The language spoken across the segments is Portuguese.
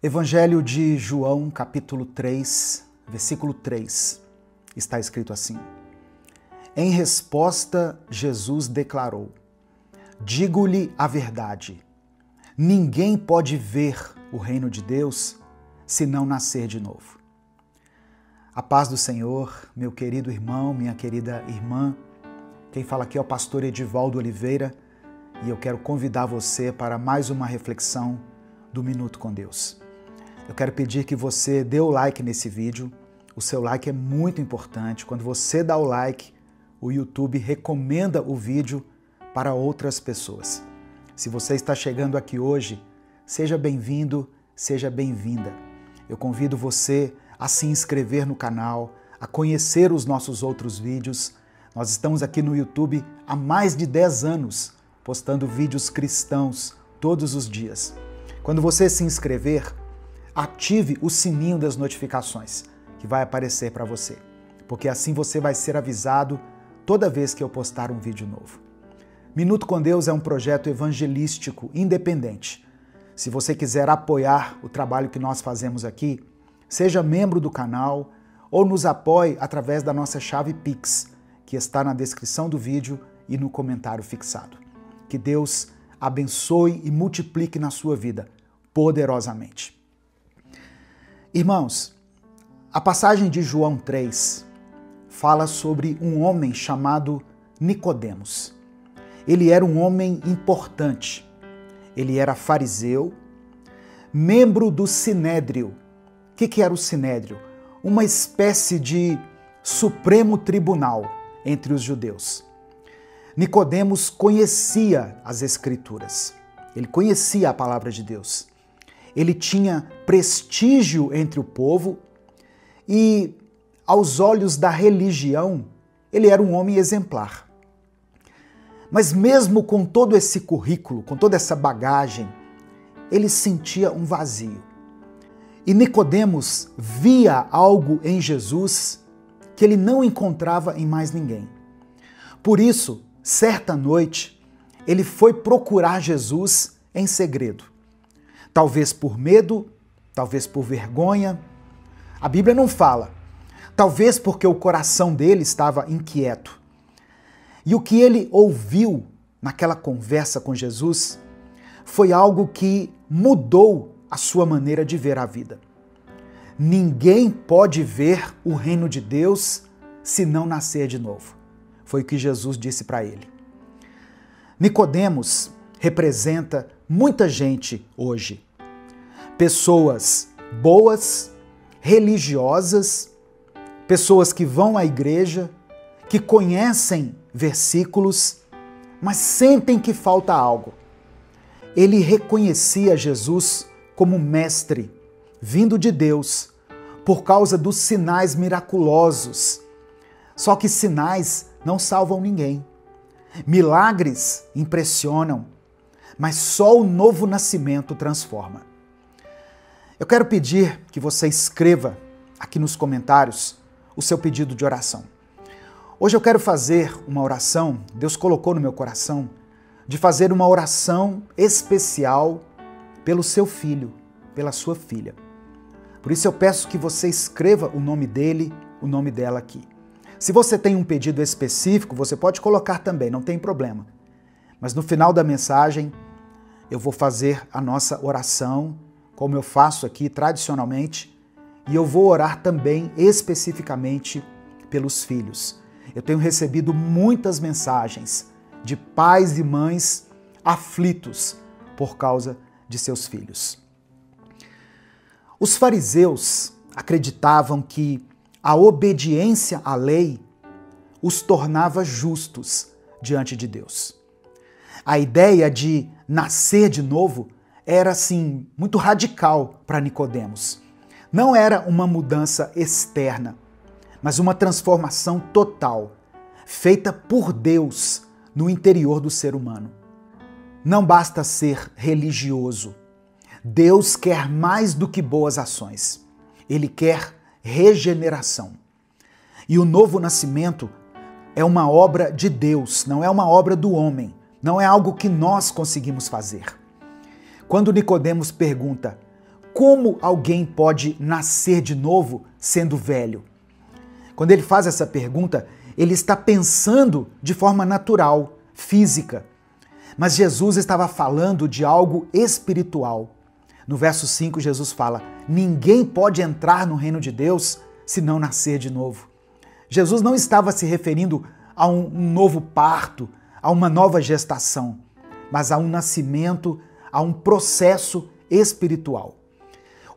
Evangelho de João, capítulo 3, versículo 3, está escrito assim: Em resposta, Jesus declarou: Digo-lhe a verdade, ninguém pode ver o reino de Deus se não nascer de novo. A paz do Senhor, meu querido irmão, minha querida irmã. Quem fala aqui é o pastor Edivaldo Oliveira e eu quero convidar você para mais uma reflexão do Minuto com Deus. Eu quero pedir que você dê o like nesse vídeo. O seu like é muito importante. Quando você dá o like, o YouTube recomenda o vídeo para outras pessoas. Se você está chegando aqui hoje, seja bem-vindo, seja bem-vinda. Eu convido você a se inscrever no canal, a conhecer os nossos outros vídeos. Nós estamos aqui no YouTube há mais de 10 anos, postando vídeos cristãos todos os dias. Quando você se inscrever, ative o sininho das notificações que vai aparecer para você, porque assim você vai ser avisado toda vez que eu postar um vídeo novo. Minuto com Deus é um projeto evangelístico independente. Se você quiser apoiar o trabalho que nós fazemos aqui, seja membro do canal ou nos apoie através da nossa chave Pix, que está na descrição do vídeo e no comentário fixado. Que Deus abençoe e multiplique na sua vida poderosamente. Irmãos, a passagem de João 3 fala sobre um homem chamado Nicodemos. Ele era um homem importante. Ele era fariseu, membro do Sinédrio. O que era o Sinédrio? Uma espécie de Supremo Tribunal entre os judeus. Nicodemos conhecia as Escrituras. Ele conhecia a palavra de Deus. Ele tinha prestígio entre o povo e, aos olhos da religião, ele era um homem exemplar. Mas mesmo com todo esse currículo, com toda essa bagagem, ele sentia um vazio. E Nicodemos via algo em Jesus que ele não encontrava em mais ninguém. Por isso, certa noite, ele foi procurar Jesus em segredo. Talvez por medo, talvez por vergonha. A Bíblia não fala. Talvez porque o coração dele estava inquieto. E o que ele ouviu naquela conversa com Jesus foi algo que mudou a sua maneira de ver a vida. Ninguém pode ver o reino de Deus se não nascer de novo. Foi o que Jesus disse para ele. Nicodemos representa muita gente hoje. Pessoas boas, religiosas, pessoas que vão à igreja, que conhecem versículos, mas sentem que falta algo. Ele reconhecia Jesus como mestre, vindo de Deus, por causa dos sinais miraculosos. Só que sinais não salvam ninguém. Milagres impressionam, mas só o novo nascimento transforma. Eu quero pedir que você escreva aqui nos comentários o seu pedido de oração. Hoje eu quero fazer uma oração, Deus colocou no meu coração, de fazer uma oração especial pelo seu filho, pela sua filha. Por isso eu peço que você escreva o nome dele, o nome dela aqui. Se você tem um pedido específico, você pode colocar também, não tem problema. Mas no final da mensagem, eu vou fazer a nossa oração, como eu faço aqui tradicionalmente, e eu vou orar também especificamente pelos filhos. Eu tenho recebido muitas mensagens de pais e mães aflitos por causa de seus filhos. Os fariseus acreditavam que a obediência à lei os tornava justos diante de Deus. A ideia de nascer de novo era, assim, muito radical para Nicodemos. Não era uma mudança externa, mas uma transformação total, feita por Deus no interior do ser humano. Não basta ser religioso. Deus quer mais do que boas ações. Ele quer regeneração. E o novo nascimento é uma obra de Deus, não é uma obra do homem, não é algo que nós conseguimos fazer. Quando Nicodemos pergunta: como alguém pode nascer de novo sendo velho? Quando ele faz essa pergunta, ele está pensando de forma natural, física. Mas Jesus estava falando de algo espiritual. No verso 5, Jesus fala: ninguém pode entrar no reino de Deus se não nascer de novo. Jesus não estava se referindo a um novo parto, a uma nova gestação, mas a um nascimento, a um processo espiritual.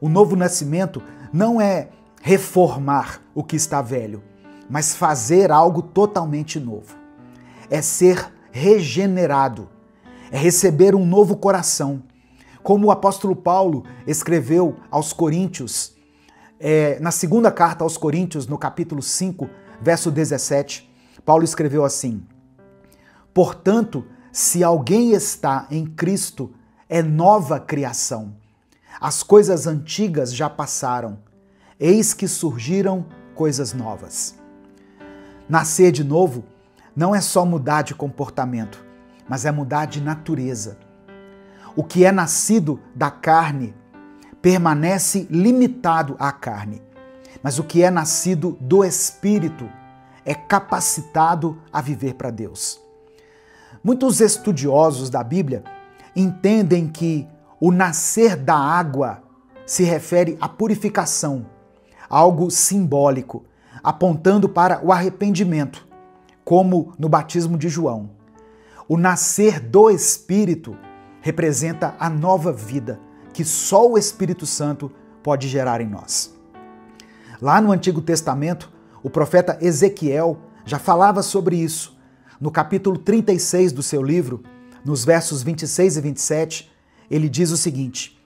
O novo nascimento não é reformar o que está velho, mas fazer algo totalmente novo. É ser regenerado, é receber um novo coração. Como o apóstolo Paulo escreveu aos Coríntios, na segunda carta aos Coríntios, no capítulo 5, verso 17, Paulo escreveu assim: portanto, se alguém está em Cristo, é nova criação. As coisas antigas já passaram, eis que surgiram coisas novas. Nascer de novo não é só mudar de comportamento, mas é mudar de natureza. O que é nascido da carne permanece limitado à carne, mas o que é nascido do Espírito é capacitado a viver para Deus. Muitos estudiosos da Bíblia entendem que o nascer da água se refere à purificação, algo simbólico, apontando para o arrependimento, como no batismo de João. O nascer do Espírito representa a nova vida que só o Espírito Santo pode gerar em nós. Lá no Antigo Testamento, o profeta Ezequiel já falava sobre isso. No capítulo 36 do seu livro, nos versos 26 e 27, ele diz o seguinte: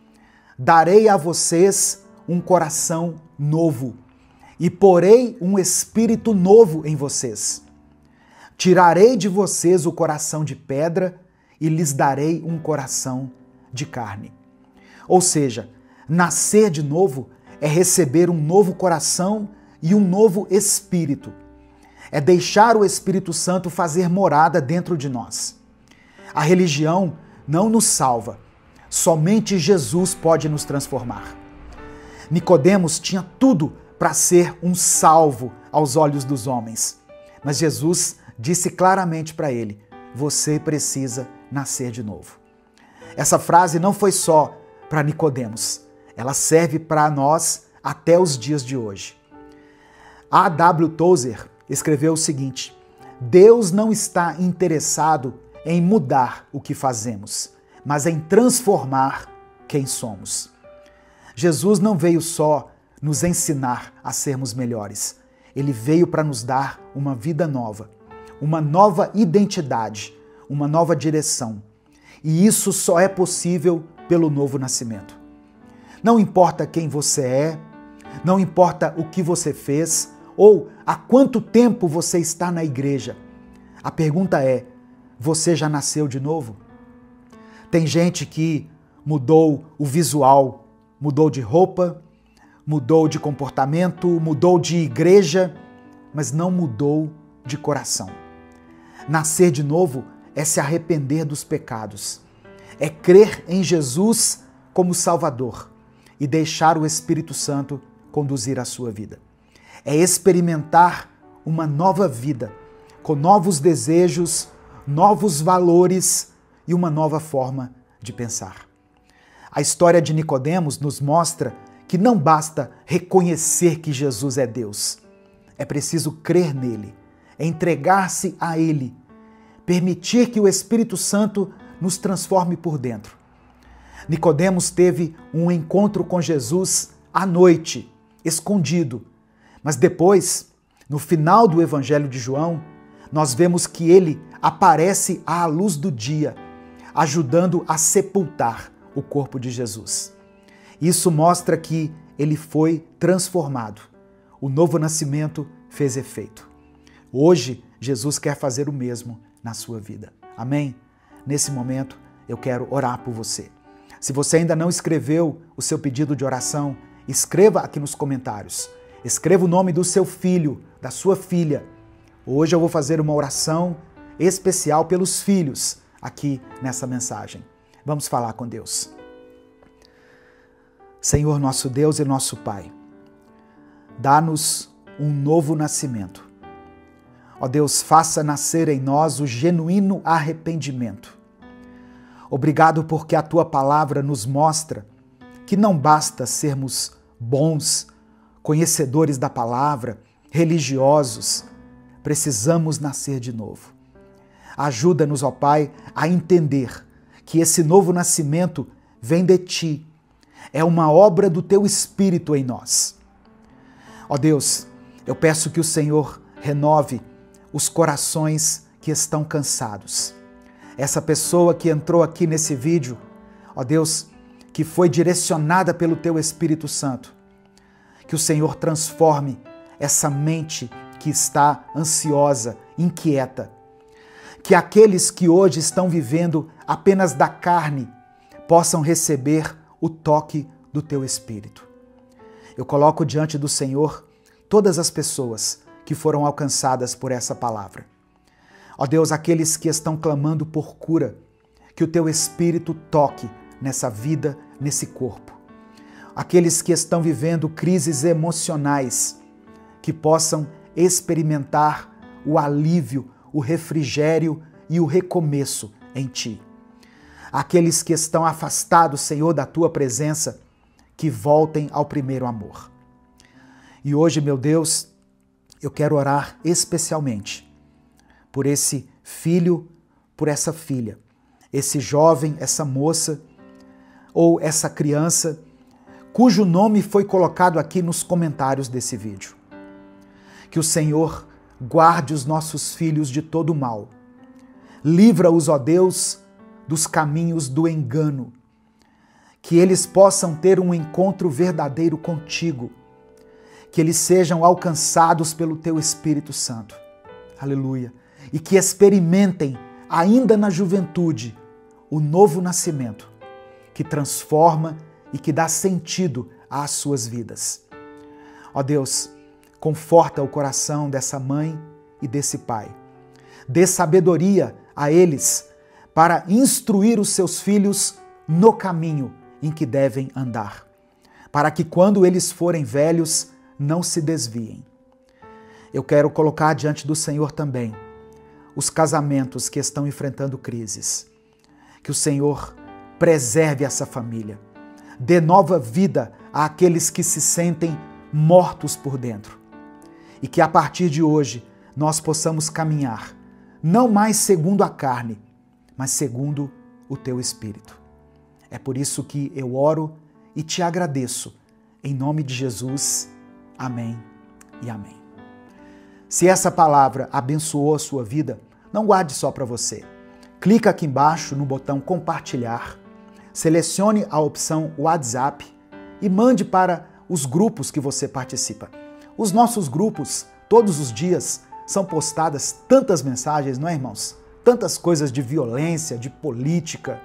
darei a vocês um coração novo e porei um espírito novo em vocês. Tirarei de vocês o coração de pedra e lhes darei um coração de carne. Ou seja, nascer de novo é receber um novo coração e um novo espírito. É deixar o Espírito Santo fazer morada dentro de nós. A religião não nos salva. Somente Jesus pode nos transformar. Nicodemos tinha tudo para ser um salvo aos olhos dos homens. Mas Jesus disse claramente para ele: você precisa nascer de novo. Essa frase não foi só para Nicodemos. Ela serve para nós até os dias de hoje. A.W. Tozer escreveu o seguinte: Deus não está interessado em mudar o que fazemos, mas em transformar quem somos. Jesus não veio só nos ensinar a sermos melhores. Ele veio para nos dar uma vida nova, uma nova identidade, uma nova direção. E isso só é possível pelo novo nascimento. Não importa quem você é, não importa o que você fez ou há quanto tempo você está na igreja. A pergunta é: você já nasceu de novo? Tem gente que mudou o visual, mudou de roupa, mudou de comportamento, mudou de igreja, mas não mudou de coração. Nascer de novo é se arrepender dos pecados, é crer em Jesus como Salvador e deixar o Espírito Santo conduzir a sua vida. É experimentar uma nova vida, com novos desejos, novos valores e uma nova forma de pensar. A história de Nicodemos nos mostra que não basta reconhecer que Jesus é Deus. É preciso crer nele, entregar-se a ele, permitir que o Espírito Santo nos transforme por dentro. Nicodemos teve um encontro com Jesus à noite, escondido, mas depois, no final do Evangelho de João, nós vemos que ele aparece à luz do dia, ajudando a sepultar o corpo de Jesus. Isso mostra que ele foi transformado. O novo nascimento fez efeito. Hoje, Jesus quer fazer o mesmo na sua vida. Amém? Nesse momento, eu quero orar por você. Se você ainda não escreveu o seu pedido de oração, escreva aqui nos comentários. Escreva o nome do seu filho, da sua filha. Hoje eu vou fazer uma oração especial pelos filhos aqui nessa mensagem. Vamos falar com Deus. Senhor nosso Deus e nosso Pai, dá-nos um novo nascimento. Ó Deus, faça nascer em nós o genuíno arrependimento. Obrigado porque a Tua palavra nos mostra que não basta sermos bons, conhecedores da palavra, religiosos, precisamos nascer de novo. Ajuda-nos, ó Pai, a entender que esse novo nascimento vem de Ti, é uma obra do Teu Espírito em nós. Ó Deus, eu peço que o Senhor renove os corações que estão cansados. Essa pessoa que entrou aqui nesse vídeo, ó Deus, que foi direcionada pelo Teu Espírito Santo, que o Senhor transforme essa mente que está ansiosa, inquieta, que aqueles que hoje estão vivendo apenas da carne possam receber o toque do Teu Espírito. Eu coloco diante do Senhor todas as pessoas que foram alcançadas por essa palavra. Ó Deus, aqueles que estão clamando por cura, que o Teu Espírito toque nessa vida, nesse corpo. Aqueles que estão vivendo crises emocionais, que possam experimentar o alívio, o refrigério e o recomeço em Ti. Aqueles que estão afastados, Senhor, da Tua presença, que voltem ao primeiro amor. E hoje, meu Deus, eu quero orar especialmente por esse filho, por essa filha, esse jovem, essa moça ou essa criança cujo nome foi colocado aqui nos comentários desse vídeo. Que o Senhor guarde os nossos filhos de todo o mal. Livra-os, ó Deus, dos caminhos do engano. Que eles possam ter um encontro verdadeiro contigo. Que eles sejam alcançados pelo Teu Espírito Santo. Aleluia. E que experimentem, ainda na juventude, o novo nascimento, que transforma e que dá sentido às suas vidas. Ó Deus, conforta o coração dessa mãe e desse pai. Dê sabedoria a eles para instruir os seus filhos no caminho em que devem andar, para que quando eles forem velhos, não se desviem. Eu quero colocar diante do Senhor também os casamentos que estão enfrentando crises. Que o Senhor preserve essa família, dê nova vida àqueles que se sentem mortos por dentro. E que a partir de hoje nós possamos caminhar, não mais segundo a carne, mas segundo o Teu Espírito. É por isso que eu oro e te agradeço. Em nome de Jesus, amém e amém. Se essa palavra abençoou a sua vida, não guarde só para você. Clica aqui embaixo no botão compartilhar, selecione a opção WhatsApp e mande para os grupos que você participa. Os nossos grupos, todos os dias, são postadas tantas mensagens, não é, irmãos? Tantas coisas de violência, de política,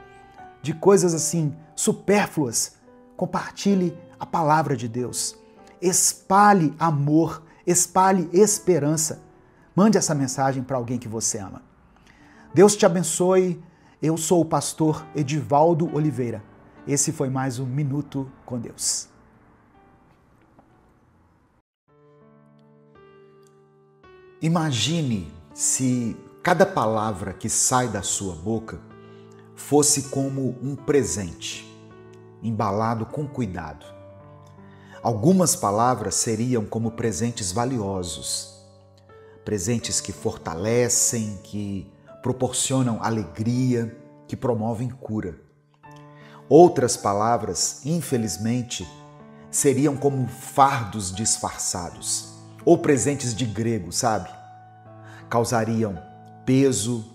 de coisas assim supérfluas. Compartilhe a palavra de Deus. Espalhe amor, espalhe esperança. Mande essa mensagem para alguém que você ama. Deus te abençoe. Eu sou o pastor Edivaldo Oliveira. Esse foi mais um Minuto com Deus. Imagine se cada palavra que sai da sua boca fosse como um presente, embalado com cuidado. Algumas palavras seriam como presentes valiosos, presentes que fortalecem, que proporcionam alegria, que promovem cura. Outras palavras, infelizmente, seriam como fardos disfarçados, ou presentes de grego, sabe? Causariam peso,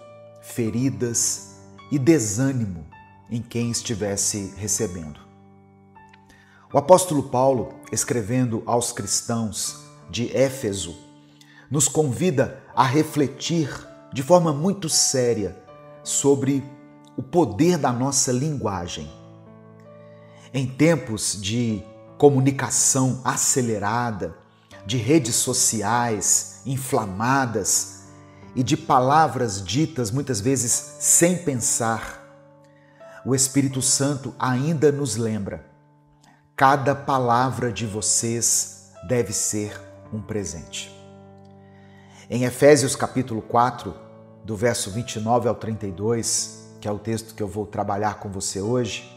feridas e desânimo em quem estivesse recebendo. O apóstolo Paulo, escrevendo aos cristãos de Éfeso, nos convida a refletir de forma muito séria sobre o poder da nossa linguagem. Em tempos de comunicação acelerada, de redes sociais inflamadas e de palavras ditas muitas vezes sem pensar, o Espírito Santo ainda nos lembra: Cada palavra de vocês deve ser um presente. Em Efésios capítulo 4, do verso 29 ao 32, que é o texto que eu vou trabalhar com você hoje,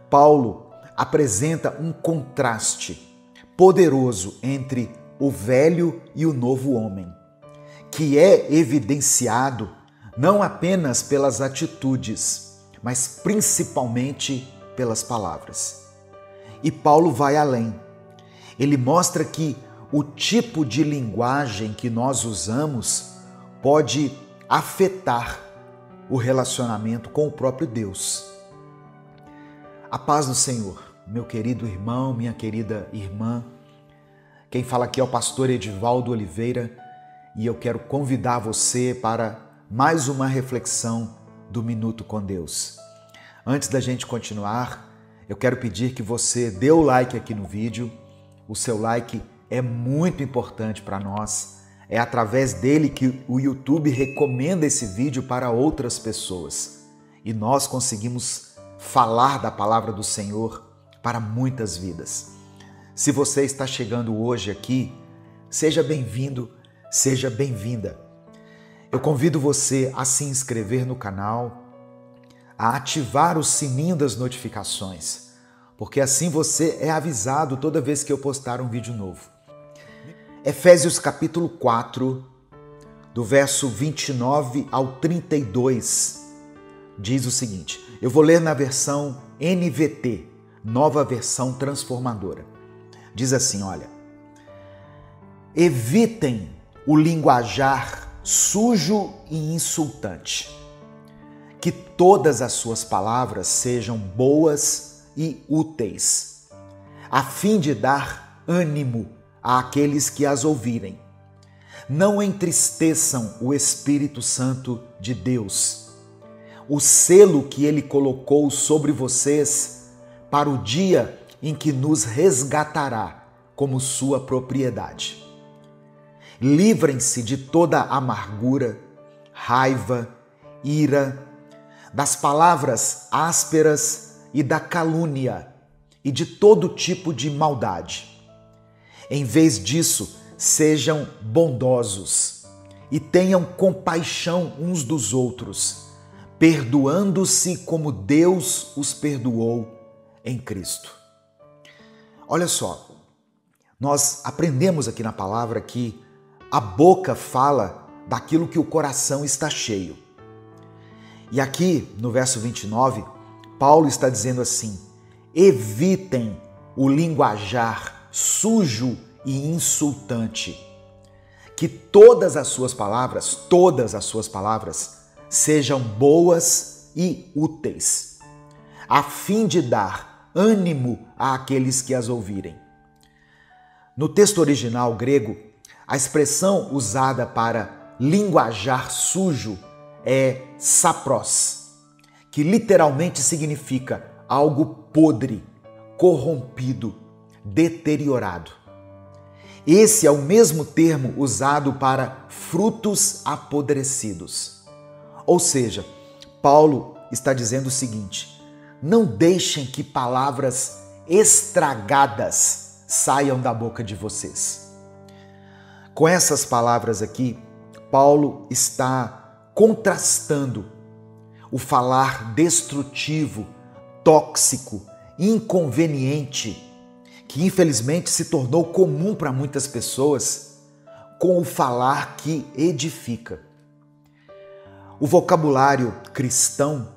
Paulo apresenta um contraste poderoso entre o velho e o novo homem, que é evidenciado não apenas pelas atitudes, mas principalmente pelas palavras. E Paulo vai além. Ele mostra que o tipo de linguagem que nós usamos pode afetar o relacionamento com o próprio Deus. A paz do Senhor, meu querido irmão, minha querida irmã. Quem fala aqui é o pastor Edivaldo Oliveira e eu quero convidar você para mais uma reflexão do Minuto com Deus. Antes da gente continuar, eu quero pedir que você dê o like aqui no vídeo. O seu like é muito importante para nós. É através dele que o YouTube recomenda esse vídeo para outras pessoas. E nós conseguimos falar da palavra do Senhor para muitas vidas. Se você está chegando hoje aqui, seja bem-vindo, seja bem-vinda. Eu convido você a se inscrever no canal, a ativar o sininho das notificações, porque assim você é avisado toda vez que eu postar um vídeo novo. Efésios capítulo 4, do verso 29 ao 32, diz o seguinte, eu vou ler na versão NVT, Nova Versão Transformadora. Diz assim, olha, evitem o linguajar sujo e insultante, que todas as suas palavras sejam boas e úteis, a fim de dar ânimo àqueles que as ouvirem. Não entristeçam o Espírito Santo de Deus, o selo que ele colocou sobre vocês para o dia em que nos resgatará como sua propriedade. Livrem-se de toda amargura, raiva, ira, das palavras ásperas e da calúnia e de todo tipo de maldade. Em vez disso, sejam bondosos e tenham compaixão uns dos outros, perdoando-se como Deus os perdoou em Cristo. Olha só, nós aprendemos aqui na palavra que a boca fala daquilo que o coração está cheio. E aqui no verso 29, Paulo está dizendo assim, evitem o linguajar sujo e insultante, que todas as suas palavras sejam boas e úteis, a fim de dar ânimo àqueles que as ouvirem. No texto original grego, a expressão usada para linguajar sujo é sapros, que literalmente significa algo podre, corrompido, deteriorado. Esse é o mesmo termo usado para frutos apodrecidos. Ou seja, Paulo está dizendo o seguinte, não deixem que palavras estragadas saiam da boca de vocês. Com essas palavras aqui, Paulo está contrastando o falar destrutivo, tóxico, inconveniente, que infelizmente se tornou comum para muitas pessoas, com o falar que edifica. O vocabulário cristão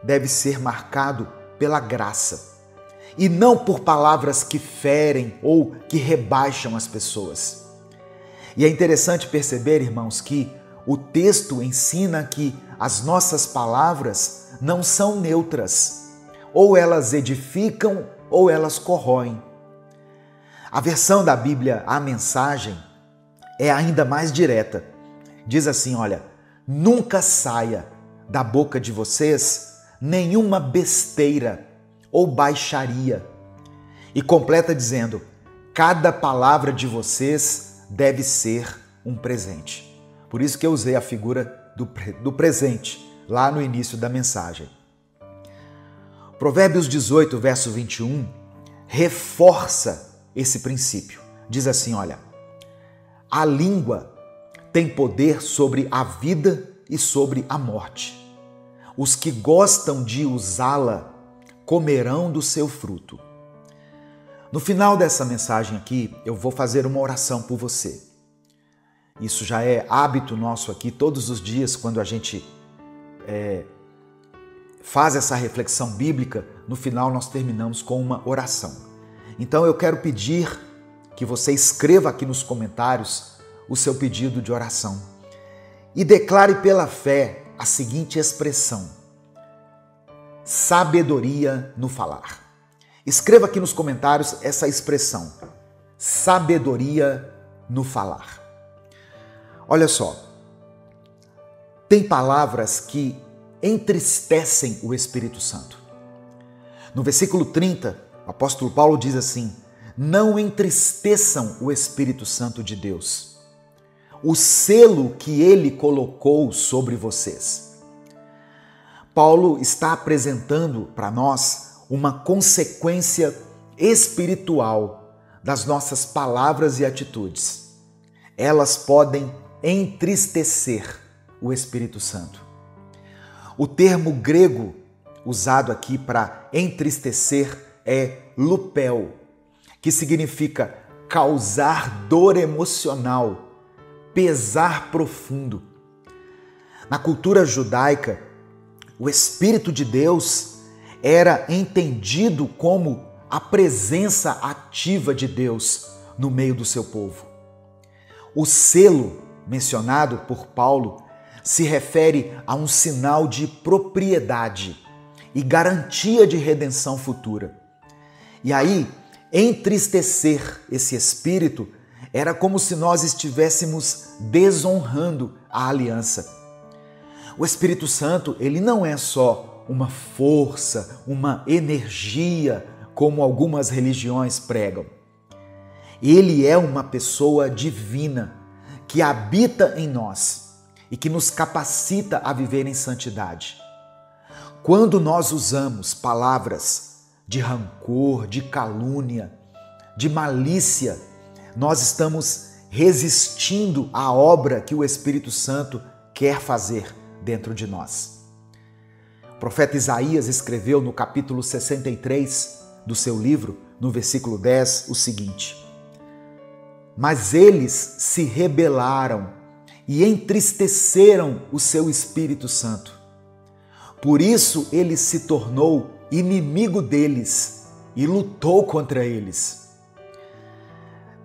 deve ser marcado pela graça e não por palavras que ferem ou que rebaixam as pessoas. E é interessante perceber, irmãos, que o texto ensina que as nossas palavras não são neutras, ou elas edificam ou elas corroem. A versão da Bíblia, a Mensagem, é ainda mais direta. Diz assim, olha, nunca saia da boca de vocês nenhuma besteira ou baixaria. E completa dizendo, cada palavra de vocês deve ser um presente. Por isso que eu usei a figura do presente lá no início da mensagem. Provérbios 18, verso 21, reforça esse princípio. Diz assim, olha, a língua tem poder sobre a vida e sobre a morte. Os que gostam de usá-la comerão do seu fruto. No final dessa mensagem aqui, eu vou fazer uma oração por você. Isso já é hábito nosso aqui, todos os dias, quando a gente faz essa reflexão bíblica, no final nós terminamos com uma oração. Então eu quero pedir que você escreva aqui nos comentários o seu pedido de oração e declare pela fé a seguinte expressão: sabedoria no falar. Escreva aqui nos comentários essa expressão, sabedoria no falar. Olha só, tem palavras que entristecem o Espírito Santo. No versículo 30, o apóstolo Paulo diz assim: não entristeçam o Espírito Santo de Deus, o selo que ele colocou sobre vocês. Paulo está apresentando para nós uma consequência espiritual das nossas palavras e atitudes. Elas podem entristecer o Espírito Santo. O termo grego usado aqui para entristecer é lupel, que significa causar dor emocional, pesar profundo. Na cultura judaica, o Espírito de Deus era entendido como a presença ativa de Deus no meio do seu povo. O selo mencionado por Paulo se refere a um sinal de propriedade e garantia de redenção futura. E aí, entristecer esse espírito era como se nós estivéssemos desonrando a aliança. O Espírito Santo, ele não é só uma força, uma energia, como algumas religiões pregam. Ele é uma pessoa divina que habita em nós e que nos capacita a viver em santidade. Quando nós usamos palavras de rancor, de calúnia, de malícia, nós estamos resistindo à obra que o Espírito Santo quer fazer dentro de nós. O profeta Isaías escreveu no capítulo 63 do seu livro, no versículo 10, o seguinte: mas eles se rebelaram e entristeceram o seu Espírito Santo. Por isso ele se tornou inimigo deles e lutou contra eles.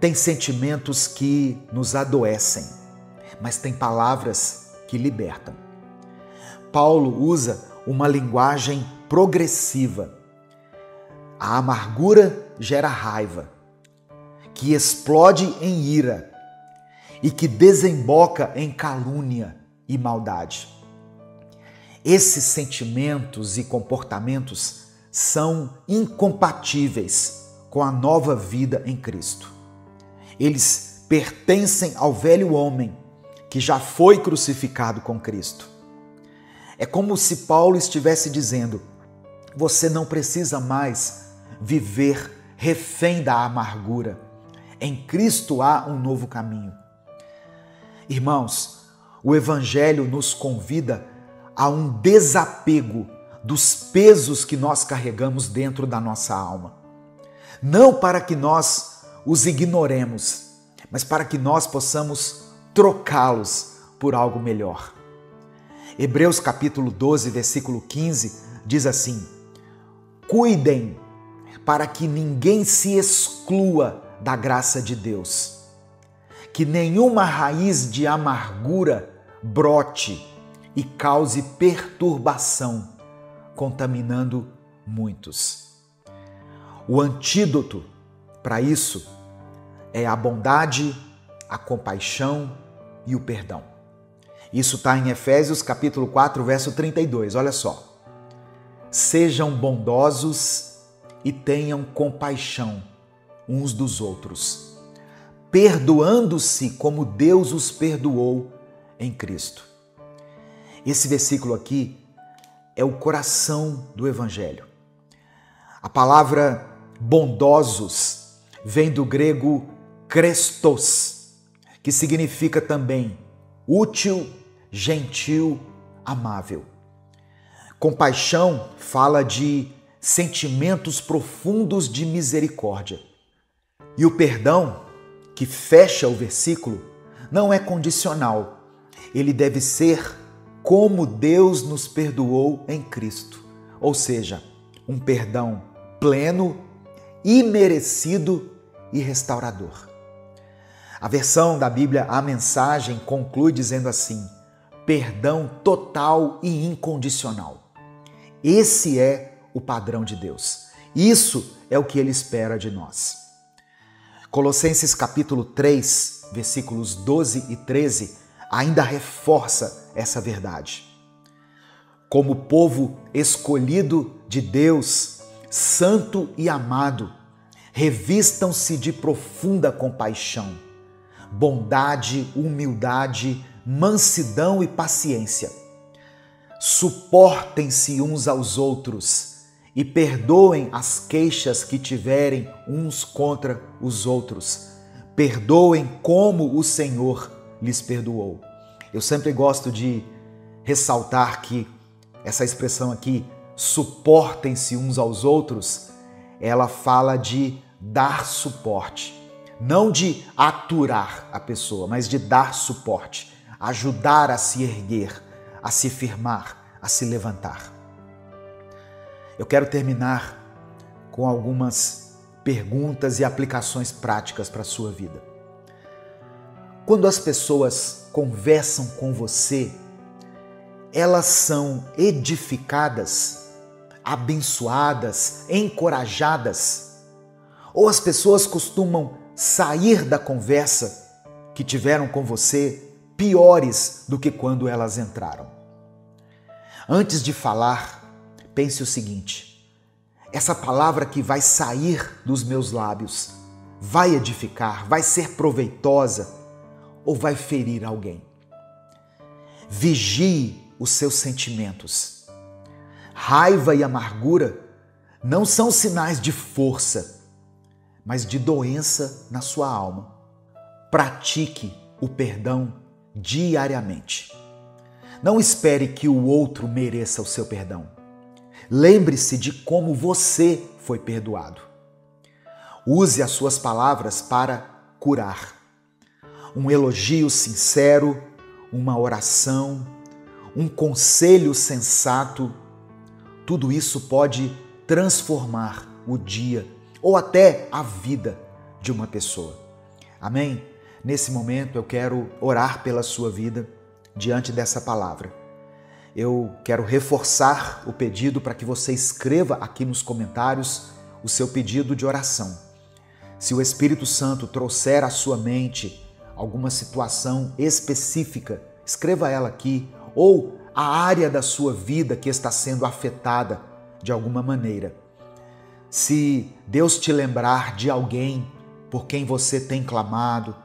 Tem sentimentos que nos adoecem, mas tem palavras que libertam. Paulo usa uma linguagem progressiva. A amargura gera raiva, que explode em ira e que desemboca em calúnia e maldade. Esses sentimentos e comportamentos são incompatíveis com a nova vida em Cristo. Eles pertencem ao velho homem que já foi crucificado com Cristo. É como se Paulo estivesse dizendo: você não precisa mais viver refém da amargura. Em Cristo há um novo caminho. Irmãos, o Evangelho nos convida a um desapego dos pesos que nós carregamos dentro da nossa alma. Não para que nós os ignoremos, mas para que nós possamos trocá-los por algo melhor. Hebreus capítulo 12, versículo 15, diz assim: cuidem para que ninguém se exclua da graça de Deus, que nenhuma raiz de amargura brote e cause perturbação, contaminando muitos. O antídoto para isso é a bondade, a compaixão e o perdão. Isso está em Efésios capítulo 4, verso 32. Olha só. Sejam bondosos e tenham compaixão uns dos outros, perdoando-se como Deus os perdoou em Cristo. Esse versículo aqui é o coração do Evangelho. A palavra bondosos vem do grego krestos, que significa também útil, gentil, amável. Compaixão fala de sentimentos profundos de misericórdia. E o perdão, que fecha o versículo, não é condicional. Ele deve ser como Deus nos perdoou em Cristo. Ou seja, um perdão pleno, imerecido e restaurador. A versão da Bíblia, a Mensagem, conclui dizendo assim: perdão total e incondicional. Esse é o padrão de Deus. Isso é o que Ele espera de nós. Colossenses capítulo 3, versículos 12 e 13, ainda reforça essa verdade. Como povo escolhido de Deus, santo e amado, revistam-se de profunda compaixão, bondade, humildade, mansidão e paciência. Suportem-se uns aos outros e perdoem as queixas que tiverem uns contra os outros. Perdoem como o Senhor lhes perdoou. Eu sempre gosto de ressaltar que essa expressão aqui, suportem-se uns aos outros, ela fala de dar suporte. Não de aturar a pessoa, mas de dar suporte, ajudar a se erguer, a se firmar, a se levantar. Eu quero terminar com algumas perguntas e aplicações práticas para a sua vida. Quando as pessoas conversam com você, elas são edificadas, abençoadas, encorajadas? Ou as pessoas costumam sair da conversa que tiveram com você piores do que quando elas entraram? Antes de falar, pense o seguinte: essa palavra que vai sair dos meus lábios vai edificar, vai ser proveitosa ou vai ferir alguém? Vigie os seus sentimentos. Raiva e amargura não são sinais de força, mas de doença na sua alma. Pratique o perdão diariamente. Não espere que o outro mereça o seu perdão. Lembre-se de como você foi perdoado. Use as suas palavras para curar. Um elogio sincero, uma oração, um conselho sensato, tudo isso pode transformar o dia ou até a vida de uma pessoa. Amém? Nesse momento eu quero orar pela sua vida diante dessa palavra. Eu quero reforçar o pedido para que você escreva aqui nos comentários o seu pedido de oração. Se o Espírito Santo trouxer à sua mente alguma situação específica, escreva ela aqui, ou a área da sua vida que está sendo afetada de alguma maneira. Se Deus te lembrar de alguém por quem você tem clamado,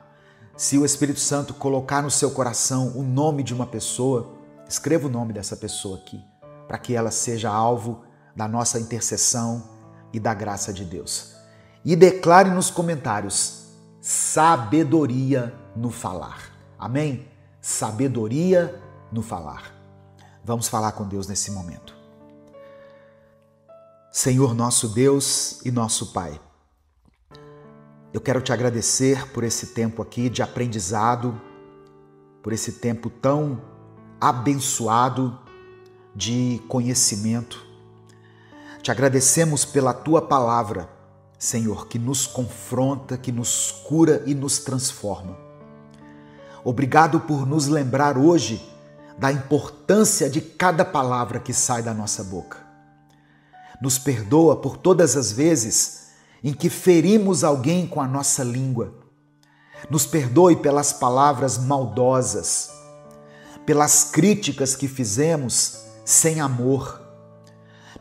se o Espírito Santo colocar no seu coração o nome de uma pessoa, escreva o nome dessa pessoa aqui, para que ela seja alvo da nossa intercessão e da graça de Deus. E declare nos comentários: sabedoria no falar. Amém? Sabedoria no falar. Vamos falar com Deus nesse momento. Senhor nosso Deus e nosso Pai, eu quero te agradecer por esse tempo aqui de aprendizado, por esse tempo tão abençoado de conhecimento. Te agradecemos pela tua palavra, Senhor, que nos confronta, que nos cura e nos transforma. Obrigado por nos lembrar hoje da importância de cada palavra que sai da nossa boca. Nos perdoa por todas as vezes em que ferimos alguém com a nossa língua. Nos perdoe pelas palavras maldosas, pelas críticas que fizemos sem amor,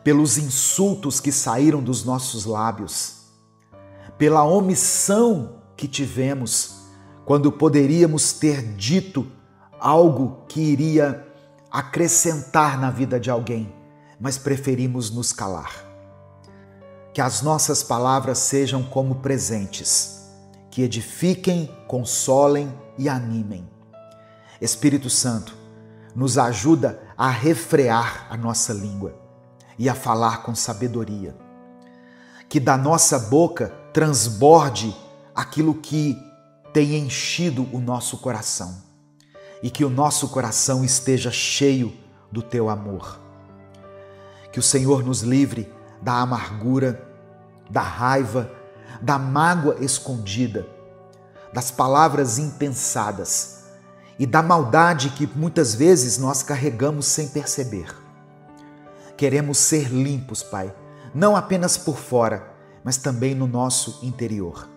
pelos insultos que saíram dos nossos lábios, pela omissão que tivemos quando poderíamos ter dito algo que iria acrescentar na vida de alguém, mas preferimos nos calar. Que as nossas palavras sejam como presentes, que edifiquem, consolem e animem. Espírito Santo, nos ajuda a refrear a nossa língua e a falar com sabedoria. Que da nossa boca transborde aquilo que tem enchido o nosso coração e que o nosso coração esteja cheio do teu amor. Que o Senhor nos livre da amargura, da raiva, da mágoa escondida, das palavras impensadas e da maldade que muitas vezes nós carregamos sem perceber. Queremos ser limpos, Pai, não apenas por fora, mas também no nosso interior.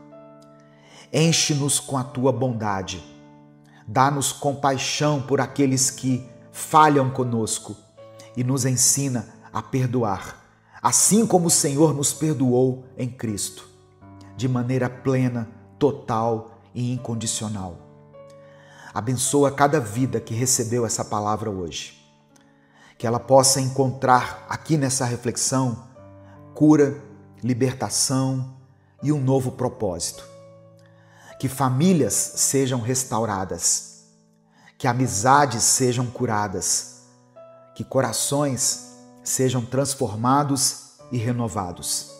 Enche-nos com a tua bondade. Dá-nos compaixão por aqueles que falham conosco e nos ensina a perdoar, assim como o Senhor nos perdoou em Cristo, de maneira plena, total e incondicional. Abençoa cada vida que recebeu essa palavra hoje. Que ela possa encontrar aqui nessa reflexão cura, libertação e um novo propósito. Que famílias sejam restauradas, que amizades sejam curadas, que corações sejam transformados e renovados.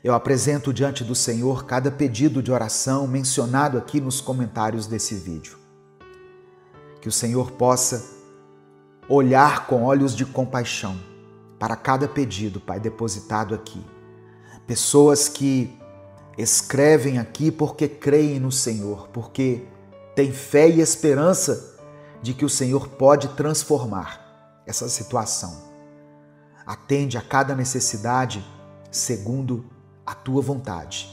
Eu apresento diante do Senhor cada pedido de oração mencionado aqui nos comentários desse vídeo. Que o Senhor possa olhar com olhos de compaixão para cada pedido, Pai, depositado aqui. Pessoas que escrevem aqui porque creem no Senhor, porque têm fé e esperança de que o Senhor pode transformar essa situação. Atende a cada necessidade segundo a tua vontade.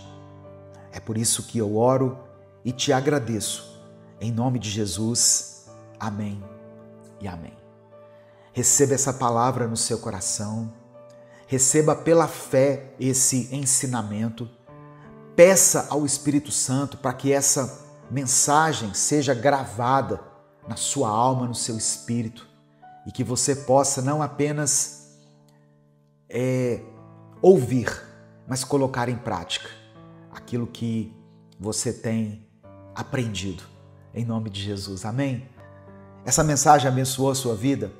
É por isso que eu oro e te agradeço. Em nome de Jesus, amém e amém. Receba essa palavra no seu coração, receba pela fé esse ensinamento, peça ao Espírito Santo para que essa mensagem seja gravada na sua alma, no seu espírito, e que você possa não apenas ouvir, mas colocar em prática aquilo que você tem aprendido, em nome de Jesus, amém? Essa mensagem abençoou a sua vida?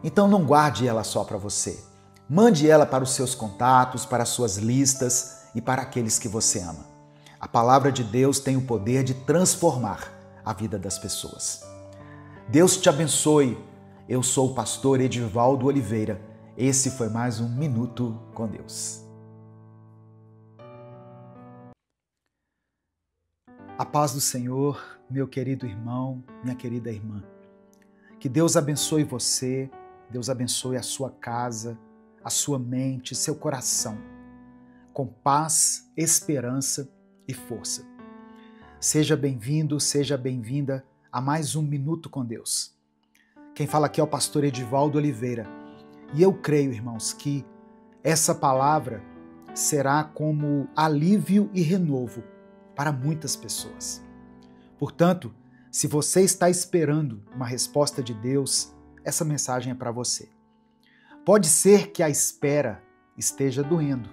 Então não guarde ela só para você. Mande ela para os seus contatos, para as suas listas e para aqueles que você ama. A palavra de Deus tem o poder de transformar a vida das pessoas. Deus te abençoe. Eu sou o pastor Edivaldo Oliveira. Esse foi mais um Minuto com Deus. A paz do Senhor, meu querido irmão, minha querida irmã. Que Deus abençoe você, Deus abençoe a sua casa, a sua mente, seu coração, com paz, esperança e força. Seja bem-vindo, seja bem-vinda a mais um Minuto com Deus. Quem fala aqui é o pastor Edivaldo Oliveira. E eu creio, irmãos, que essa palavra será como alívio e renovo para muitas pessoas. Portanto, se você está esperando uma resposta de Deus, essa mensagem é para você. Pode ser que a espera esteja doendo.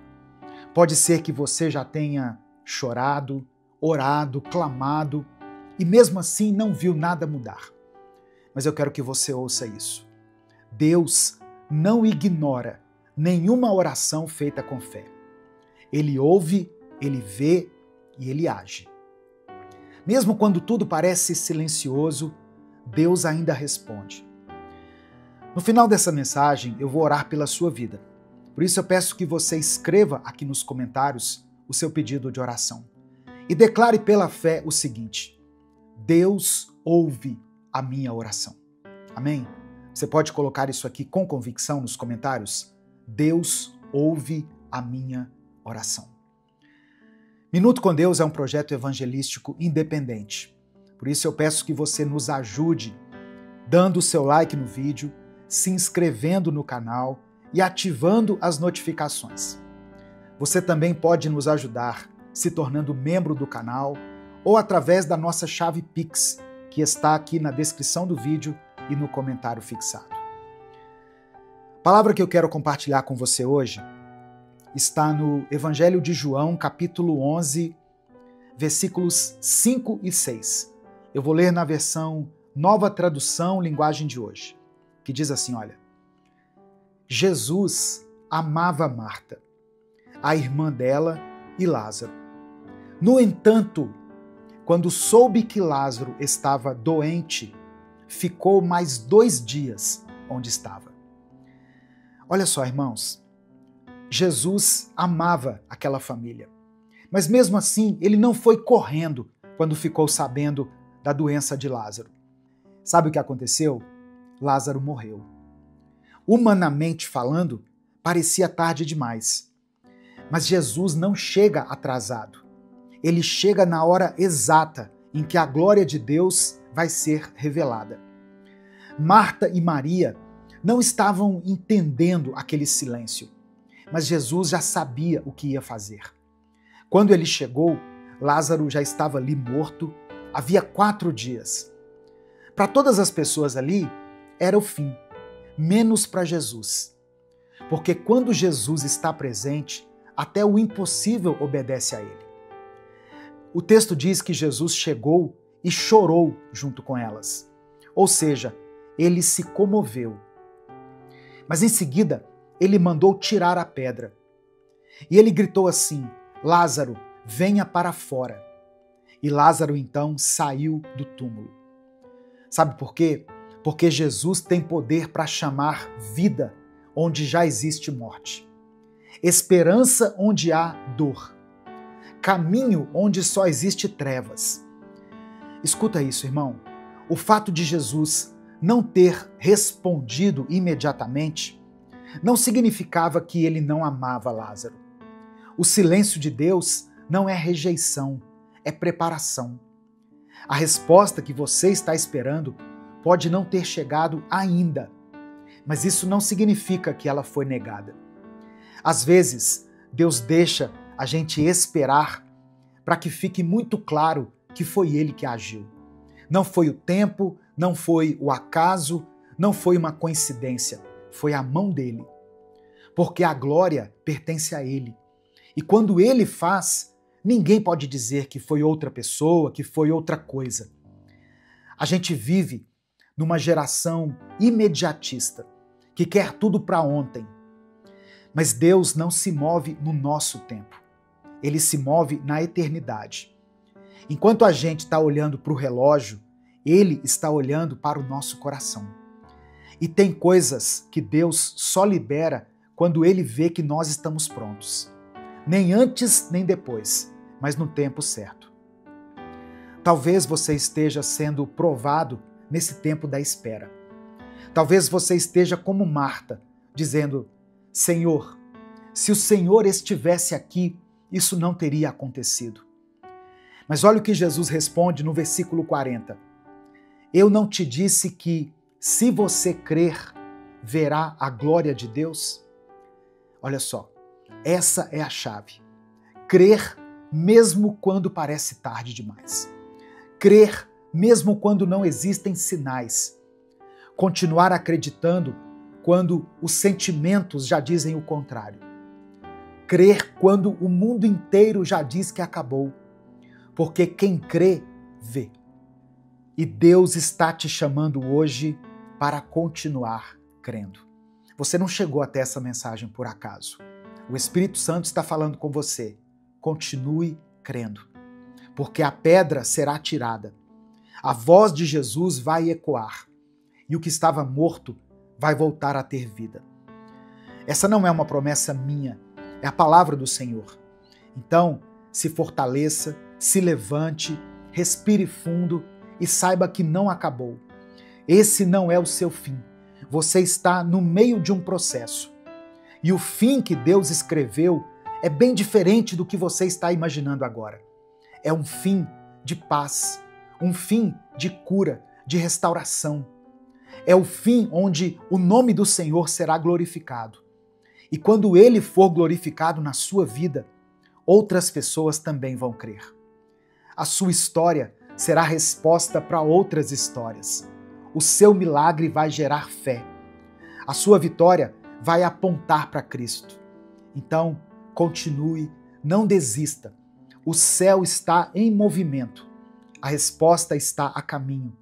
Pode ser que você já tenha chorado, orado, clamado e mesmo assim não viu nada mudar. Mas eu quero que você ouça isso. Deus não ignora nenhuma oração feita com fé. Ele ouve, ele vê e ele age. Mesmo quando tudo parece silencioso, Deus ainda responde. No final dessa mensagem, eu vou orar pela sua vida. Por isso eu peço que você escreva aqui nos comentários o seu pedido de oração. E declare pela fé o seguinte: Deus ouve a minha oração. Amém? Você pode colocar isso aqui com convicção nos comentários? Deus ouve a minha oração. Minuto com Deus é um projeto evangelístico independente. Por isso eu peço que você nos ajude dando o seu like no vídeo, se inscrevendo no canal e ativando as notificações. Você também pode nos ajudar se tornando membro do canal ou através da nossa chave Pix, que está aqui na descrição do vídeo e no comentário fixado. A palavra que eu quero compartilhar com você hoje está no Evangelho de João, capítulo 11, versículos 5 e 6. Eu vou ler na versão Nova Tradução, linguagem de hoje, que diz assim, olha: Jesus amava Marta, a irmã dela e Lázaro. No entanto, quando soube que Lázaro estava doente, ficou mais 2 dias onde estava. Olha só, irmãos, Jesus amava aquela família, mas mesmo assim ele não foi correndo quando ficou sabendo da doença de Lázaro. Sabe o que aconteceu? Lázaro morreu. Humanamente falando, parecia tarde demais, mas Jesus não chega atrasado. Ele chega na hora exata em que a glória de Deus vai ser revelada. Marta e Maria não estavam entendendo aquele silêncio, mas Jesus já sabia o que ia fazer. Quando ele chegou, Lázaro já estava ali morto, havia 4 dias. Para todas as pessoas ali, era o fim, menos para Jesus. Porque quando Jesus está presente, até o impossível obedece a ele. O texto diz que Jesus chegou e chorou junto com elas. Ou seja, ele se comoveu. Mas em seguida, ele mandou tirar a pedra. E ele gritou assim: Lázaro, venha para fora. E Lázaro então saiu do túmulo. Sabe por quê? Porque Jesus tem poder para chamar vida onde já existe morte, esperança onde há dor, caminho onde só existe trevas. Escuta isso, irmão. O fato de Jesus não ter respondido imediatamente não significava que ele não amava Lázaro. O silêncio de Deus não é rejeição, é preparação. A resposta que você está esperando pode não ter chegado ainda, mas isso não significa que ela foi negada. Às vezes, Deus deixa a gente esperar para que fique muito claro que foi Ele que agiu. Não foi o tempo, não foi o acaso, não foi uma coincidência, foi a mão dele. Porque a glória pertence a Ele. E quando Ele faz, ninguém pode dizer que foi outra pessoa, que foi outra coisa. A gente vive numa geração imediatista, que quer tudo para ontem. Mas Deus não se move no nosso tempo. Ele se move na eternidade. Enquanto a gente está olhando para o relógio, Ele está olhando para o nosso coração. E tem coisas que Deus só libera quando Ele vê que nós estamos prontos. Nem antes, nem depois, mas no tempo certo. Talvez você esteja sendo provado nesse tempo da espera. Talvez você esteja como Marta, dizendo: Senhor, se o Senhor estivesse aqui, isso não teria acontecido. Mas olha o que Jesus responde no versículo 40. Eu não te disse que, se você crer, verá a glória de Deus? Olha só, essa é a chave. Crer mesmo quando parece tarde demais. Crer mesmo quando não existem sinais. Continuar acreditando quando os sentimentos já dizem o contrário. Crer quando o mundo inteiro já diz que acabou. Porque quem crê, vê. E Deus está te chamando hoje para continuar crendo. Você não chegou até essa mensagem por acaso. O Espírito Santo está falando com você. Continue crendo. Porque a pedra será tirada. A voz de Jesus vai ecoar. E o que estava morto vai voltar a ter vida. Essa não é uma promessa minha, é a palavra do Senhor. Então, se fortaleça, se levante, respire fundo e saiba que não acabou. Esse não é o seu fim. Você está no meio de um processo. E o fim que Deus escreveu é bem diferente do que você está imaginando agora. É um fim de paz, um fim de cura, de restauração. É o fim onde o nome do Senhor será glorificado. E quando Ele for glorificado na sua vida, outras pessoas também vão crer. A sua história será resposta para outras histórias. O seu milagre vai gerar fé. A sua vitória vai apontar para Cristo. Então, continue, não desista. O céu está em movimento. A resposta está a caminho.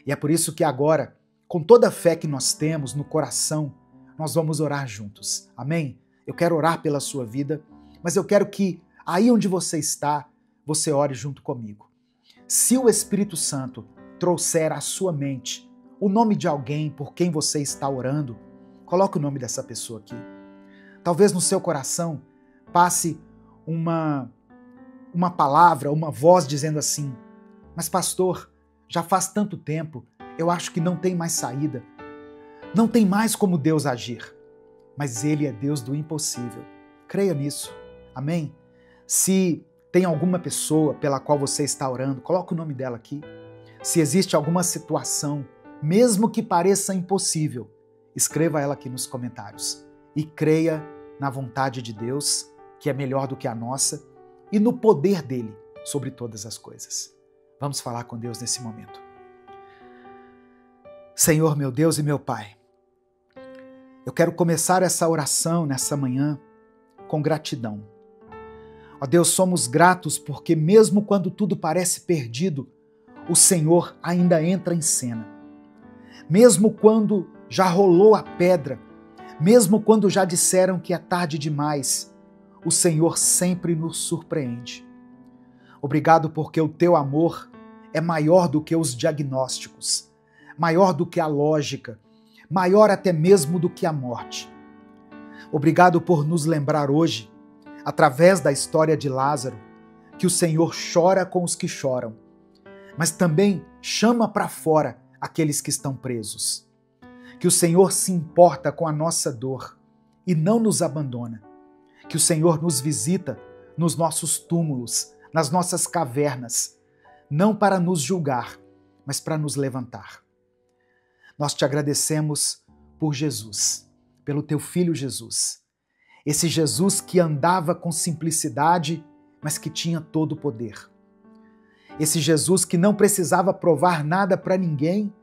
E é por isso que agora, com toda a fé que nós temos no coração, nós vamos orar juntos. Amém? Eu quero orar pela sua vida, mas eu quero que aí onde você está, você ore junto comigo. Se o Espírito Santo trouxer à sua mente o nome de alguém por quem você está orando, coloque o nome dessa pessoa aqui. Talvez no seu coração passe uma palavra, uma voz dizendo assim: mas pastor, já faz tanto tempo, eu acho que não tem mais saída. Não tem mais como Deus agir. Mas Ele é Deus do impossível. Creia nisso. Amém? Se tem alguma pessoa pela qual você está orando, coloque o nome dela aqui. Se existe alguma situação, mesmo que pareça impossível, escreva ela aqui nos comentários. E creia na vontade de Deus, que é melhor do que a nossa, e no poder dele sobre todas as coisas. Vamos falar com Deus nesse momento. Senhor, meu Deus e meu Pai, eu quero começar essa oração nessa manhã com gratidão. Ó Deus, somos gratos porque mesmo quando tudo parece perdido, o Senhor ainda entra em cena. Mesmo quando já rolou a pedra, mesmo quando já disseram que é tarde demais, o Senhor sempre nos surpreende. Obrigado porque o teu amor é maior do que os diagnósticos, maior do que a lógica, maior até mesmo do que a morte. Obrigado por nos lembrar hoje, através da história de Lázaro, que o Senhor chora com os que choram, mas também chama para fora aqueles que estão presos. Que o Senhor se importa com a nossa dor e não nos abandona. Que o Senhor nos visita nos nossos túmulos, nas nossas cavernas, não para nos julgar, mas para nos levantar. Nós te agradecemos por Jesus, pelo teu Filho Jesus. Esse Jesus que andava com simplicidade, mas que tinha todo o poder. Esse Jesus que não precisava provar nada para ninguém,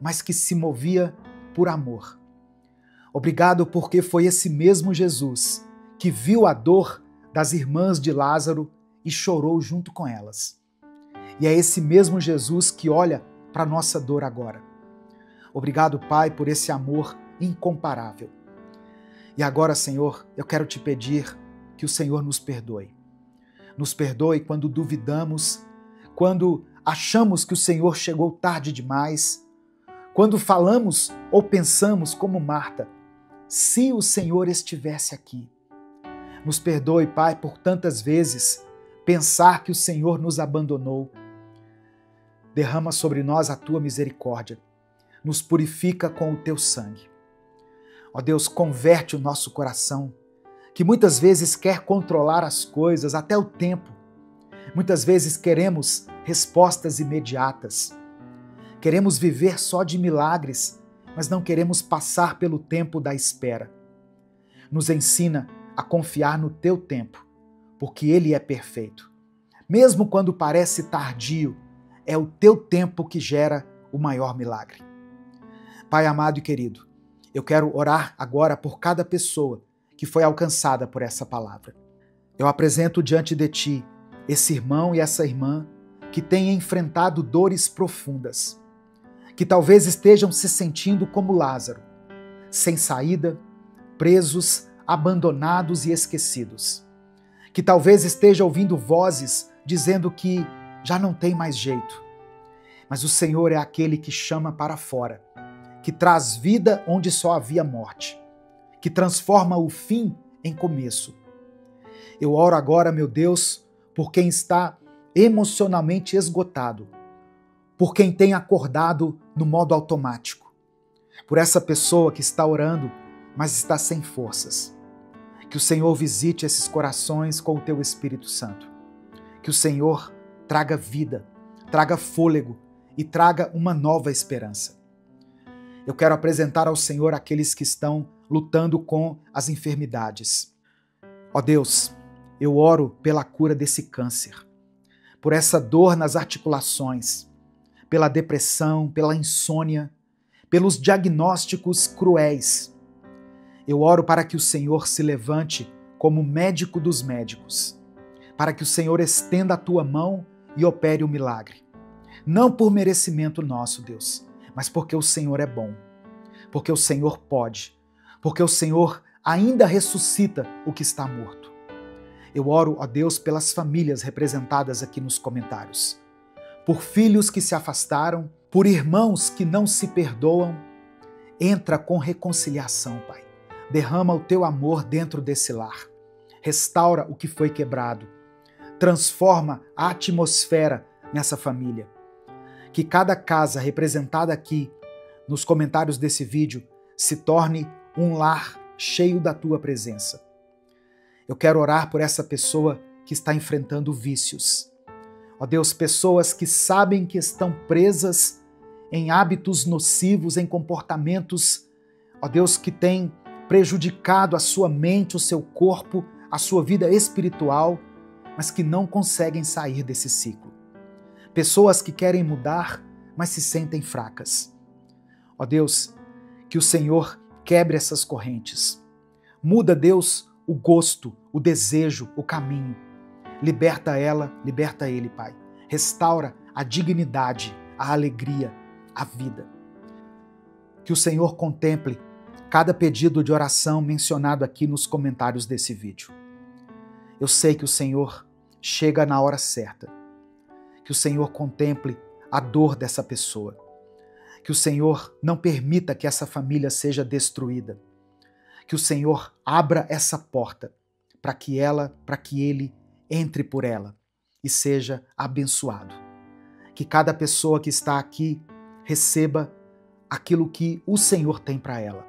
mas que se movia por amor. Obrigado porque foi esse mesmo Jesus que viu a dor das irmãs de Lázaro e chorou junto com elas. E é esse mesmo Jesus que olha para a nossa dor agora. Obrigado, Pai, por esse amor incomparável. E agora, Senhor, eu quero te pedir que o Senhor nos perdoe. Nos perdoe quando duvidamos, quando achamos que o Senhor chegou tarde demais, quando falamos ou pensamos como Marta, se o Senhor estivesse aqui. Nos perdoe, Pai, por tantas vezes pensar que o Senhor nos abandonou. Derrama sobre nós a tua misericórdia. Nos purifica com o teu sangue. Ó Deus, converte o nosso coração, que muitas vezes quer controlar as coisas, até o tempo. Muitas vezes queremos respostas imediatas. Queremos viver só de milagres, mas não queremos passar pelo tempo da espera. Nos ensina a confiar no teu tempo, porque ele é perfeito. Mesmo quando parece tardio, é o teu tempo que gera o maior milagre. Pai amado e querido, eu quero orar agora por cada pessoa que foi alcançada por essa palavra. Eu apresento diante de ti esse irmão e essa irmã que têm enfrentado dores profundas, que talvez estejam se sentindo como Lázaro, sem saída, presos, abandonados e esquecidos, que talvez esteja ouvindo vozes dizendo que já não tem mais jeito. Mas o Senhor é aquele que chama para fora, que traz vida onde só havia morte, que transforma o fim em começo. Eu oro agora, meu Deus, por quem está emocionalmente esgotado, por quem tem acordado no modo automático, por essa pessoa que está orando, mas está sem forças. Que o Senhor visite esses corações com o teu Espírito Santo. Que o Senhor traga vida, traga fôlego e traga uma nova esperança. Eu quero apresentar ao Senhor aqueles que estão lutando com as enfermidades. Ó Deus, eu oro pela cura desse câncer, por essa dor nas articulações, pela depressão, pela insônia, pelos diagnósticos cruéis. Eu oro para que o Senhor se levante como médico dos médicos, para que o Senhor estenda a tua mão e opere o milagre. Não por merecimento nosso, Deus, mas porque o Senhor é bom, porque o Senhor pode, porque o Senhor ainda ressuscita o que está morto. Eu oro, ó Deus, pelas famílias representadas aqui nos comentários, por filhos que se afastaram, por irmãos que não se perdoam. Entra com reconciliação, Pai. Derrama o teu amor dentro desse lar. Restaura o que foi quebrado. Transforma a atmosfera nessa família. Que cada casa representada aqui nos comentários desse vídeo se torne um lar cheio da tua presença. Eu quero orar por essa pessoa que está enfrentando vícios. Ó Deus, pessoas que sabem que estão presas em hábitos nocivos, em comportamentos, ó Deus, que têm prejudicado a sua mente, o seu corpo, a sua vida espiritual, mas que não conseguem sair desse ciclo. Pessoas que querem mudar, mas se sentem fracas. Ó Deus, que o Senhor quebre essas correntes. Muda, Deus, o gosto, o desejo, o caminho. Liberta ela, liberta ele, Pai. Restaura a dignidade, a alegria, a vida. Que o Senhor contemple cada pedido de oração mencionado aqui nos comentários desse vídeo. Eu sei que o Senhor chega na hora certa. Que o Senhor contemple a dor dessa pessoa. Que o Senhor não permita que essa família seja destruída. Que o Senhor abra essa porta para que ele entre por ela e seja abençoado. Que cada pessoa que está aqui receba aquilo que o Senhor tem para ela.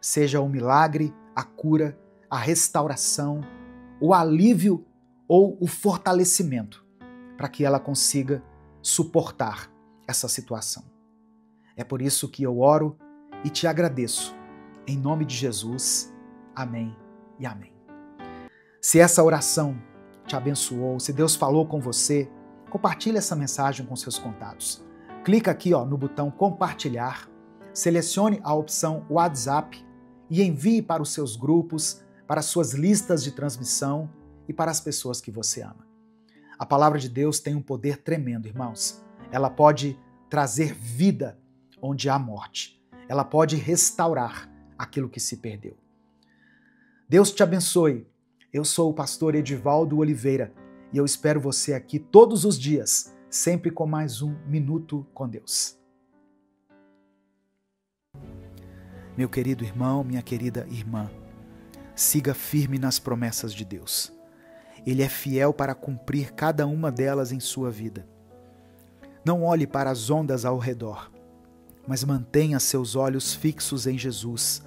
Seja o milagre, a cura, a restauração, o alívio ou o fortalecimento, para que ela consiga suportar essa situação. É por isso que eu oro e te agradeço. Em nome de Jesus. Amém e amém. Se essa oração te abençoou, se Deus falou com você, compartilhe essa mensagem com seus contatos. Clica aqui no botão compartilhar, selecione a opção WhatsApp e envie para os seus grupos, para as suas listas de transmissão e para as pessoas que você ama. A palavra de Deus tem um poder tremendo, irmãos. Ela pode trazer vida onde há morte. Ela pode restaurar aquilo que se perdeu. Deus te abençoe. Eu sou o pastor Edivaldo Oliveira e eu espero você aqui todos os dias, sempre com mais um Minuto com Deus. Meu querido irmão, minha querida irmã, siga firme nas promessas de Deus. Ele é fiel para cumprir cada uma delas em sua vida. Não olhe para as ondas ao redor, mas mantenha seus olhos fixos em Jesus,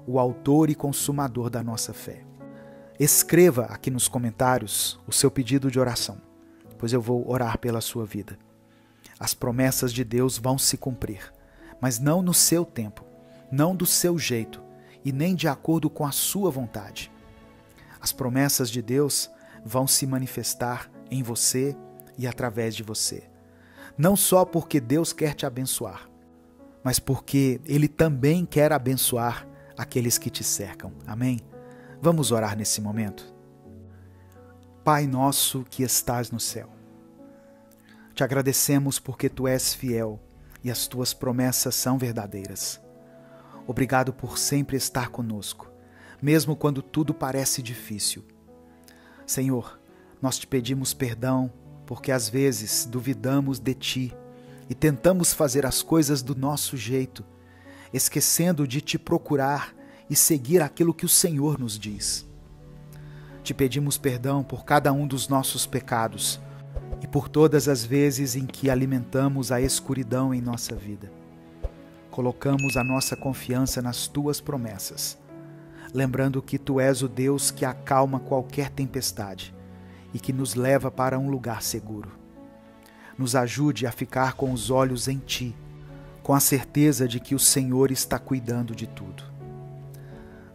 o autor e consumador da nossa fé. Escreva aqui nos comentários o seu pedido de oração, pois eu vou orar pela sua vida. As promessas de Deus vão se cumprir, mas não no seu tempo, não do seu jeito e nem de acordo com a sua vontade. As promessas de Deus vão se manifestar em você e através de você. Não só porque Deus quer te abençoar, mas porque Ele também quer abençoar aqueles que te cercam. Amém? Vamos orar nesse momento? Pai nosso que estás no céu, te agradecemos porque Tu és fiel e as Tuas promessas são verdadeiras. Obrigado por sempre estar conosco, mesmo quando tudo parece difícil. Senhor, nós te pedimos perdão porque às vezes duvidamos de Ti e tentamos fazer as coisas do nosso jeito, esquecendo de Te procurar e seguir aquilo que o Senhor nos diz. Te pedimos perdão por cada um dos nossos pecados e por todas as vezes em que alimentamos a escuridão em nossa vida. Colocamos a nossa confiança nas Tuas promessas, lembrando que Tu és o Deus que acalma qualquer tempestade e que nos leva para um lugar seguro. Nos ajude a ficar com os olhos em Ti, com a certeza de que o Senhor está cuidando de tudo.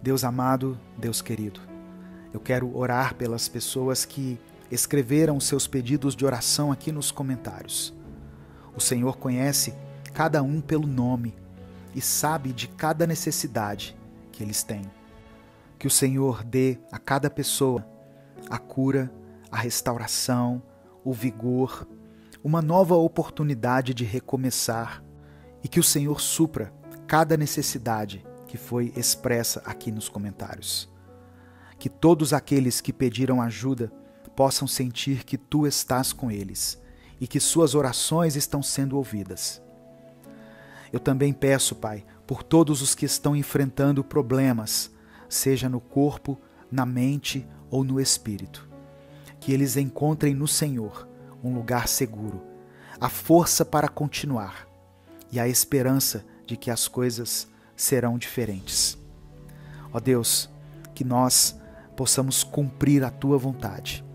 Deus amado, Deus querido, eu quero orar pelas pessoas que escreveram seus pedidos de oração aqui nos comentários. O Senhor conhece cada um pelo nome e sabe de cada necessidade que eles têm. que o Senhor dê a cada pessoa a cura, a restauração, o vigor, uma nova oportunidade de recomeçar e que o Senhor supra cada necessidade que foi expressa aqui nos comentários. Que todos aqueles que pediram ajuda possam sentir que Tu estás com eles e que suas orações estão sendo ouvidas. Eu também peço, Pai, por todos os que estão enfrentando problemas, seja no corpo, na mente ou no espírito, que eles encontrem no Senhor um lugar seguro, a força para continuar e a esperança de que as coisas serão diferentes. Ó Deus, que nós possamos cumprir a Tua vontade,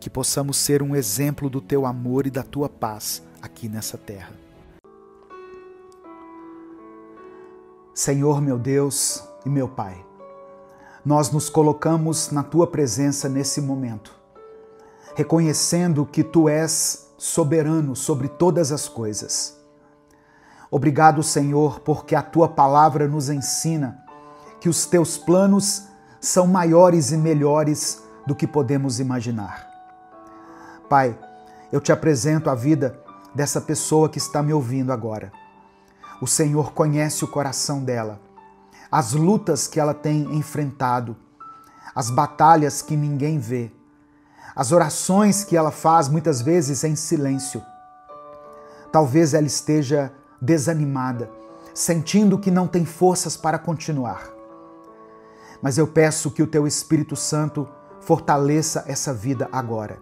que possamos ser um exemplo do Teu amor e da Tua paz aqui nessa terra. Senhor, meu Deus e meu Pai, nós nos colocamos na Tua presença nesse momento, reconhecendo que Tu és soberano sobre todas as coisas. Obrigado, Senhor, porque a Tua palavra nos ensina que os Teus planos são maiores e melhores do que podemos imaginar. Pai, eu Te apresento a vida dessa pessoa que está me ouvindo agora. O Senhor conhece o coração dela, as lutas que ela tem enfrentado, as batalhas que ninguém vê, as orações que ela faz muitas vezes em silêncio. Talvez ela esteja desanimada, sentindo que não tem forças para continuar. Mas eu peço que o Teu Espírito Santo fortaleça essa vida agora.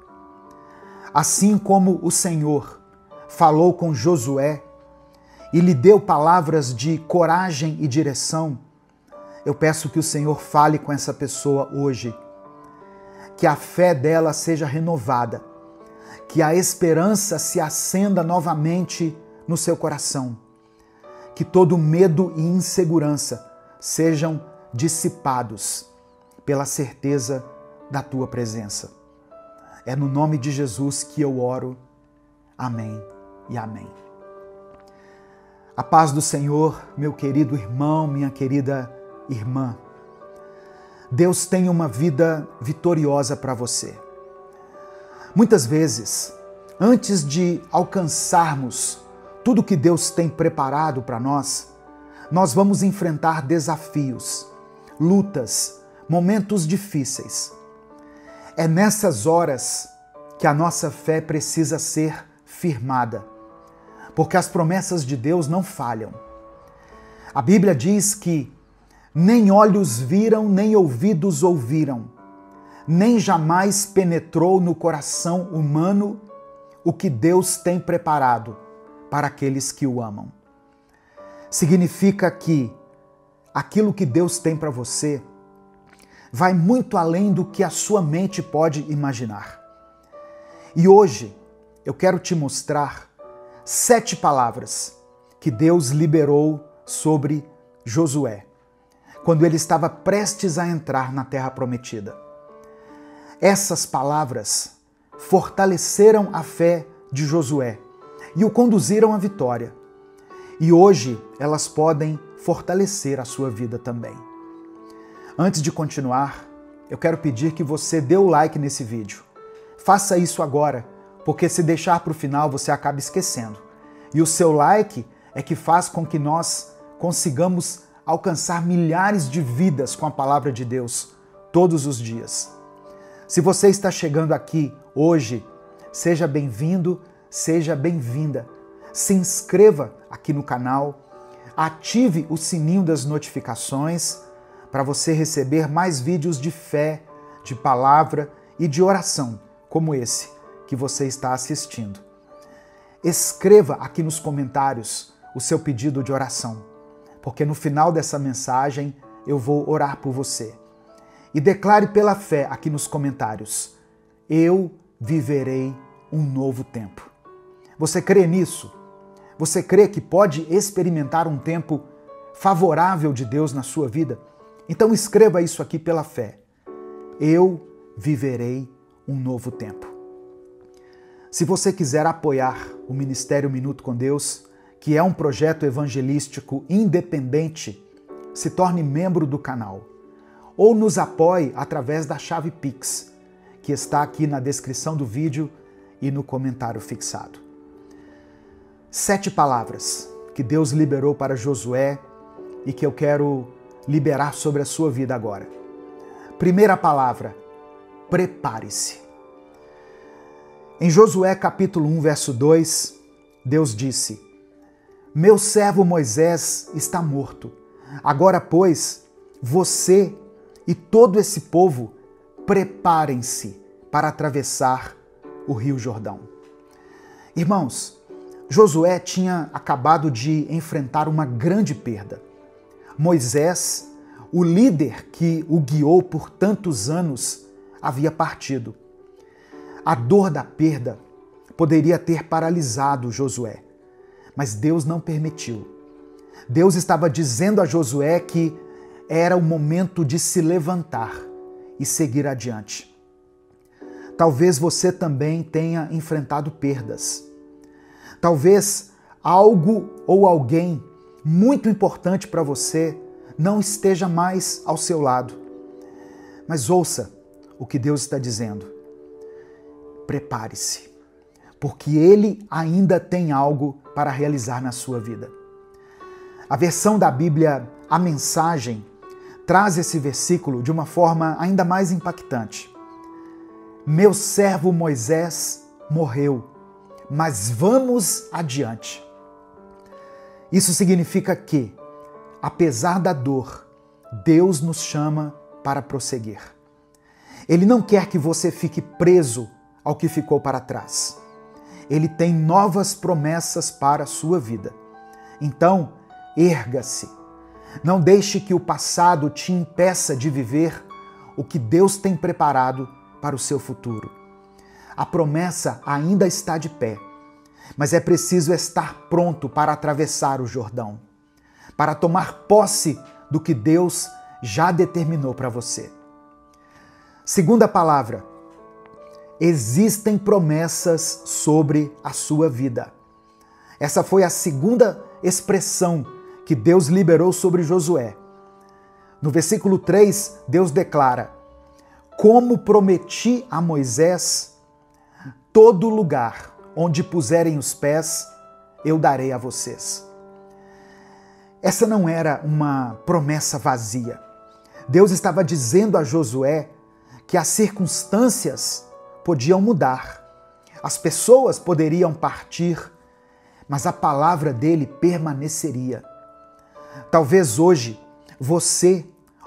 Assim como o Senhor falou com Josué e lhe deu palavras de coragem e direção, eu peço que o Senhor fale com essa pessoa hoje, que a fé dela seja renovada, que a esperança se acenda novamente no seu coração, que todo medo e insegurança sejam dissipados pela certeza da Tua presença. É no nome de Jesus que eu oro. Amém e amém. A paz do Senhor, meu querido irmão, minha querida irmã. Deus tem uma vida vitoriosa para você. Muitas vezes, antes de alcançarmos tudo que Deus tem preparado para nós, nós vamos enfrentar desafios, lutas, momentos difíceis. É nessas horas que a nossa fé precisa ser firmada, porque as promessas de Deus não falham. A Bíblia diz que nem olhos viram, nem ouvidos ouviram, nem jamais penetrou no coração humano o que Deus tem preparado para aqueles que o amam. Significa que aquilo que Deus tem para você vai muito além do que a sua mente pode imaginar. E hoje eu quero te mostrar 7 palavras que Deus liberou sobre Josué, quando ele estava prestes a entrar na Terra Prometida. Essas palavras fortaleceram a fé de Josué e o conduziram à vitória. E hoje elas podem fortalecer a sua vida também. Antes de continuar, eu quero pedir que você dê o like nesse vídeo. Faça isso agora, porque se deixar para o final você acaba esquecendo. E o seu like é que faz com que nós consigamos alcançar milhares de vidas com a palavra de Deus todos os dias. Se você está chegando aqui hoje, seja bem-vindo, seja bem-vinda. Se inscreva aqui no canal, ative o sininho das notificações para você receber mais vídeos de fé, de palavra e de oração, como esse que você está assistindo. Escreva aqui nos comentários o seu pedido de oração, porque no final dessa mensagem eu vou orar por você. E declare pela fé aqui nos comentários: eu viverei um novo tempo. Você crê nisso? Você crê que pode experimentar um tempo favorável de Deus na sua vida? Então escreva isso aqui pela fé. Eu viverei um novo tempo. Se você quiser apoiar o Ministério Minuto com Deus, que é um projeto evangelístico independente, se torne membro do canal. ou nos apoie através da chave Pix, que está aqui na descrição do vídeo e no comentário fixado. 7 palavras que Deus liberou para Josué e que eu quero liberar sobre a sua vida agora. Primeira palavra, prepare-se. Em Josué capítulo 1, verso 2, Deus disse: Meu servo Moisés está morto. Agora, pois, você e todo esse povo preparem-se para atravessar o Rio Jordão. Irmãos, Josué tinha acabado de enfrentar uma grande perda. Moisés, o líder que o guiou por tantos anos, havia partido. A dor da perda poderia ter paralisado Josué, mas Deus não permitiu. Deus estava dizendo a Josué que era o momento de se levantar e seguir adiante. Talvez você também tenha enfrentado perdas. Talvez algo ou alguém muito importante para você não esteja mais ao seu lado. Mas ouça o que Deus está dizendo. Prepare-se, porque Ele ainda tem algo para realizar na sua vida. A versão da Bíblia, a Mensagem, traz esse versículo de uma forma ainda mais impactante. Meu servo Moisés morreu, mas vamos adiante. Isso significa que, apesar da dor, Deus nos chama para prosseguir. Ele não quer que você fique preso ao que ficou para trás. Ele tem novas promessas para a sua vida. Então, erga-se. Não deixe que o passado te impeça de viver o que Deus tem preparado para o seu futuro. A promessa ainda está de pé, mas é preciso estar pronto para atravessar o Jordão, para tomar posse do que Deus já determinou para você. Segunda palavra, existem promessas sobre a sua vida. Essa foi a segunda expressão que Deus liberou sobre Josué. No versículo 3, Deus declara: Como prometi a Moisés, todo lugar onde puserem os pés, eu darei a vocês. Essa não era uma promessa vazia. Deus estava dizendo a Josué que as circunstâncias podiam mudar, as pessoas poderiam partir, mas a palavra dele permaneceria. Talvez hoje você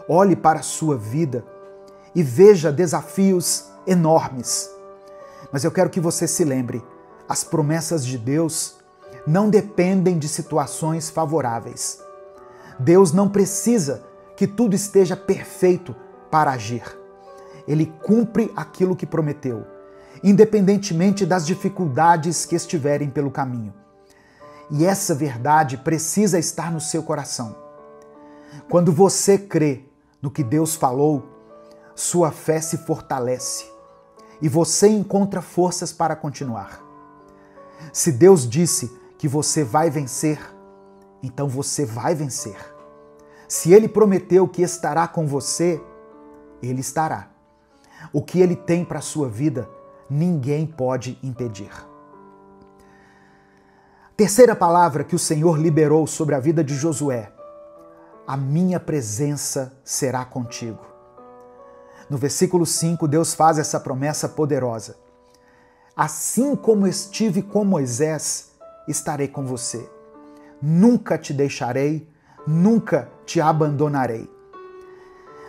olhe para a sua vida e veja desafios enormes, mas eu quero que você se lembre, as promessas de Deus não dependem de situações favoráveis. Deus não precisa que tudo esteja perfeito para agir. Ele cumpre aquilo que prometeu, independentemente das dificuldades que estiverem pelo caminho. E essa verdade precisa estar no seu coração. Quando você crê no que Deus falou, sua fé se fortalece e você encontra forças para continuar. Se Deus disse que você vai vencer, então você vai vencer. Se Ele prometeu que estará com você, Ele estará. O que Ele tem para a sua vida, ninguém pode impedir. Terceira palavra que o Senhor liberou sobre a vida de Josué: a minha presença será contigo. No versículo 5, Deus faz essa promessa poderosa. Assim como estive com Moisés, estarei com você. Nunca te deixarei, nunca te abandonarei.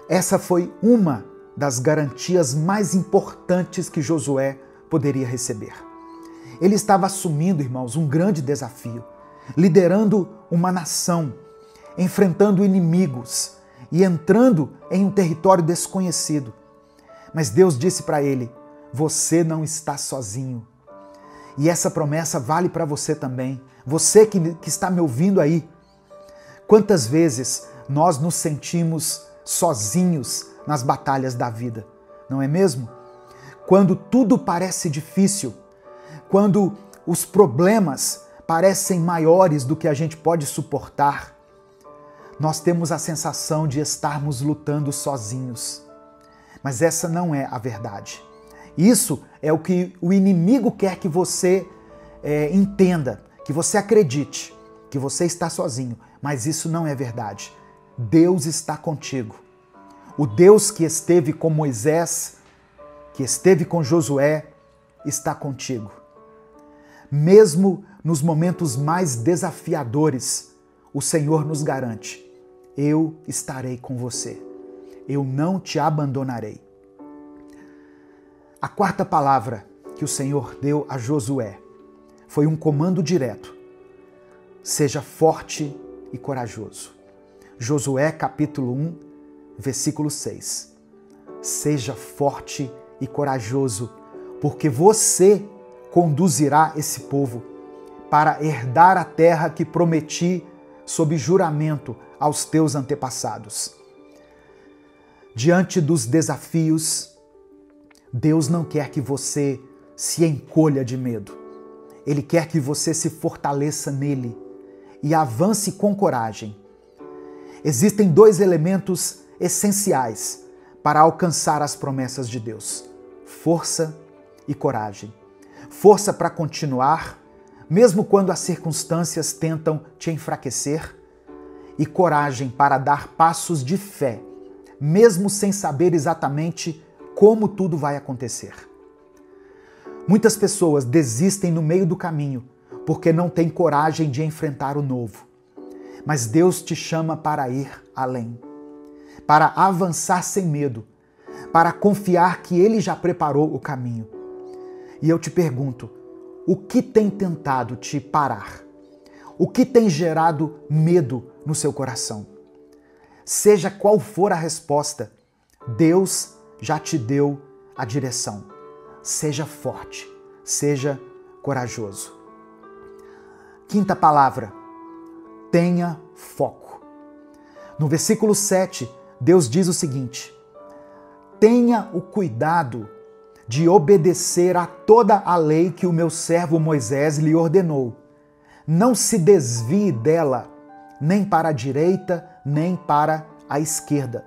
Essa foi uma das garantias mais importantes que Josué poderia receber. Ele estava assumindo, irmãos, um grande desafio, liderando uma nação, enfrentando inimigos e entrando em um território desconhecido. Mas Deus disse para ele: você não está sozinho. E essa promessa vale para você também. Você que está me ouvindo aí. Quantas vezes nós nos sentimos sozinhos nas batalhas da vida, não é mesmo? Quando tudo parece difícil, quando os problemas parecem maiores do que a gente pode suportar, nós temos a sensação de estarmos lutando sozinhos. Mas essa não é a verdade. Isso é o que o inimigo quer que você entenda, que você acredite, que você está sozinho. Mas isso não é verdade. Deus está contigo. O Deus que esteve com Moisés, que esteve com Josué, está contigo. Mesmo nos momentos mais desafiadores, o Senhor nos garante: eu estarei com você. Eu não te abandonarei. A quarta palavra que o Senhor deu a Josué foi um comando direto: seja forte e corajoso. Josué capítulo 1, versículo 6. Seja forte e corajoso, porque você conduzirá esse povo para herdar a terra que prometi sob juramento aos teus antepassados. Diante dos desafios, Deus não quer que você se encolha de medo. Ele quer que você se fortaleça nele e avance com coragem. Existem dois elementos essenciais para alcançar as promessas de Deus: força e coragem. Força para continuar, mesmo quando as circunstâncias tentam te enfraquecer, e coragem para dar passos de fé, mesmo sem saber exatamente como tudo vai acontecer. Muitas pessoas desistem no meio do caminho porque não têm coragem de enfrentar o novo. Mas Deus te chama para ir além, para avançar sem medo, para confiar que Ele já preparou o caminho. E eu te pergunto, o que tem tentado te parar? O que tem gerado medo no seu coração? Seja qual for a resposta, Deus já te deu a direção. Seja forte, seja corajoso. Quinta palavra: tenha foco. No versículo 7, Deus diz o seguinte: tenha o cuidado de obedecer a toda a lei que o meu servo Moisés lhe ordenou. Não se desvie dela, nem para a direita, nem para a esquerda,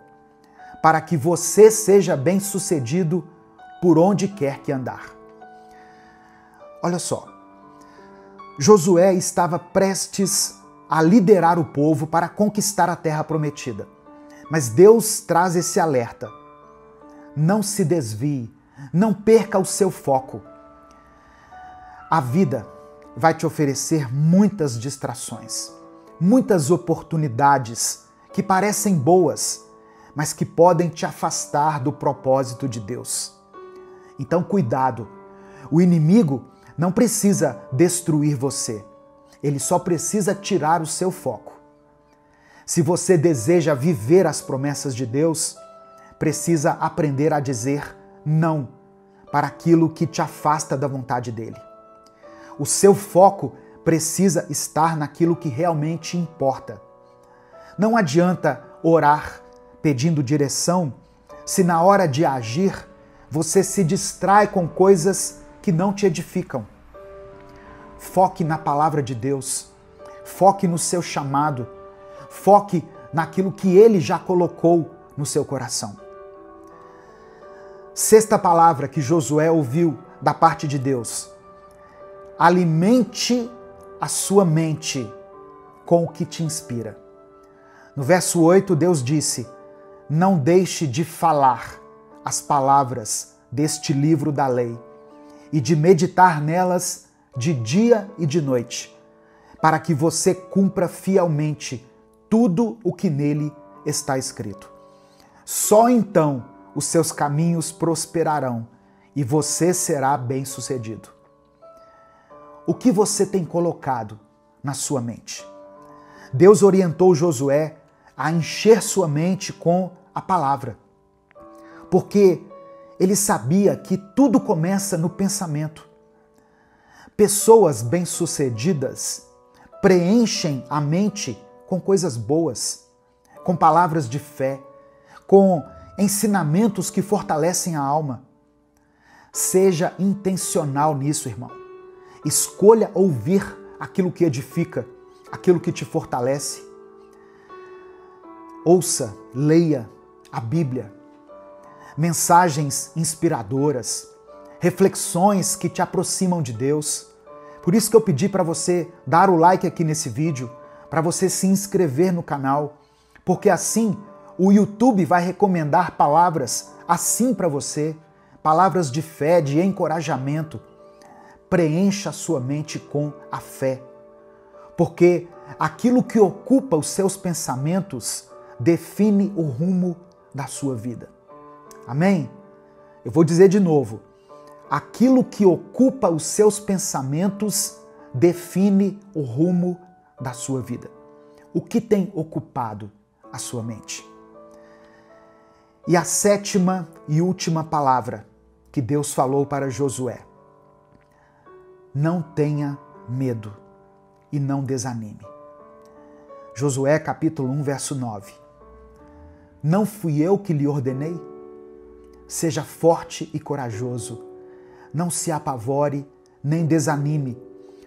para que você seja bem-sucedido por onde quer que andar. Olha só, Josué estava prestes a liderar o povo para conquistar a terra prometida. Mas Deus traz esse alerta: não se desvie, não perca o seu foco. A vida vai te oferecer muitas distrações, muitas oportunidades que parecem boas, mas que podem te afastar do propósito de Deus. Então, cuidado. O inimigo não precisa destruir você. Ele só precisa tirar o seu foco. Se você deseja viver as promessas de Deus, precisa aprender a dizer não para aquilo que te afasta da vontade dele. O seu foco precisa estar naquilo que realmente importa. Não adianta orar pedindo direção se na hora de agir você se distrai com coisas que não te edificam. Foque na palavra de Deus, foque no seu chamado, foque naquilo que Ele já colocou no seu coração. Sexta palavra que Josué ouviu da parte de Deus: alimente a sua mente com o que te inspira. No verso 8, Deus disse: não deixe de falar as palavras deste livro da lei e de meditar nelas de dia e de noite, para que você cumpra fielmente tudo o que nele está escrito. Só então os seus caminhos prosperarão e você será bem-sucedido. O que você tem colocado na sua mente? Deus orientou Josué a encher sua mente com a palavra, porque ele sabia que tudo começa no pensamento. Pessoas bem-sucedidas preenchem a mente com coisas boas, com palavras de fé, com ensinamentos que fortalecem a alma. Seja intencional nisso, irmão. Escolha ouvir aquilo que edifica, aquilo que te fortalece. ouça, leia a Bíblia, mensagens inspiradoras, reflexões que te aproximam de Deus. Por isso que eu pedi para você dar o like aqui nesse vídeo, para você se inscrever no canal, porque assim o YouTube vai recomendar palavras assim para você, palavras de fé, de encorajamento. Preencha a sua mente com a fé, porque aquilo que ocupa os seus pensamentos define o rumo da sua vida. Amém? Eu vou dizer de novo. Aquilo que ocupa os seus pensamentos define o rumo da sua vida. O que tem ocupado a sua mente? E a 7ª e última palavra que Deus falou para Josué: não tenha medo e não desanime. Josué capítulo 1, verso 9. Não fui eu que lhe ordenei? Seja forte e corajoso. Não se apavore nem desanime,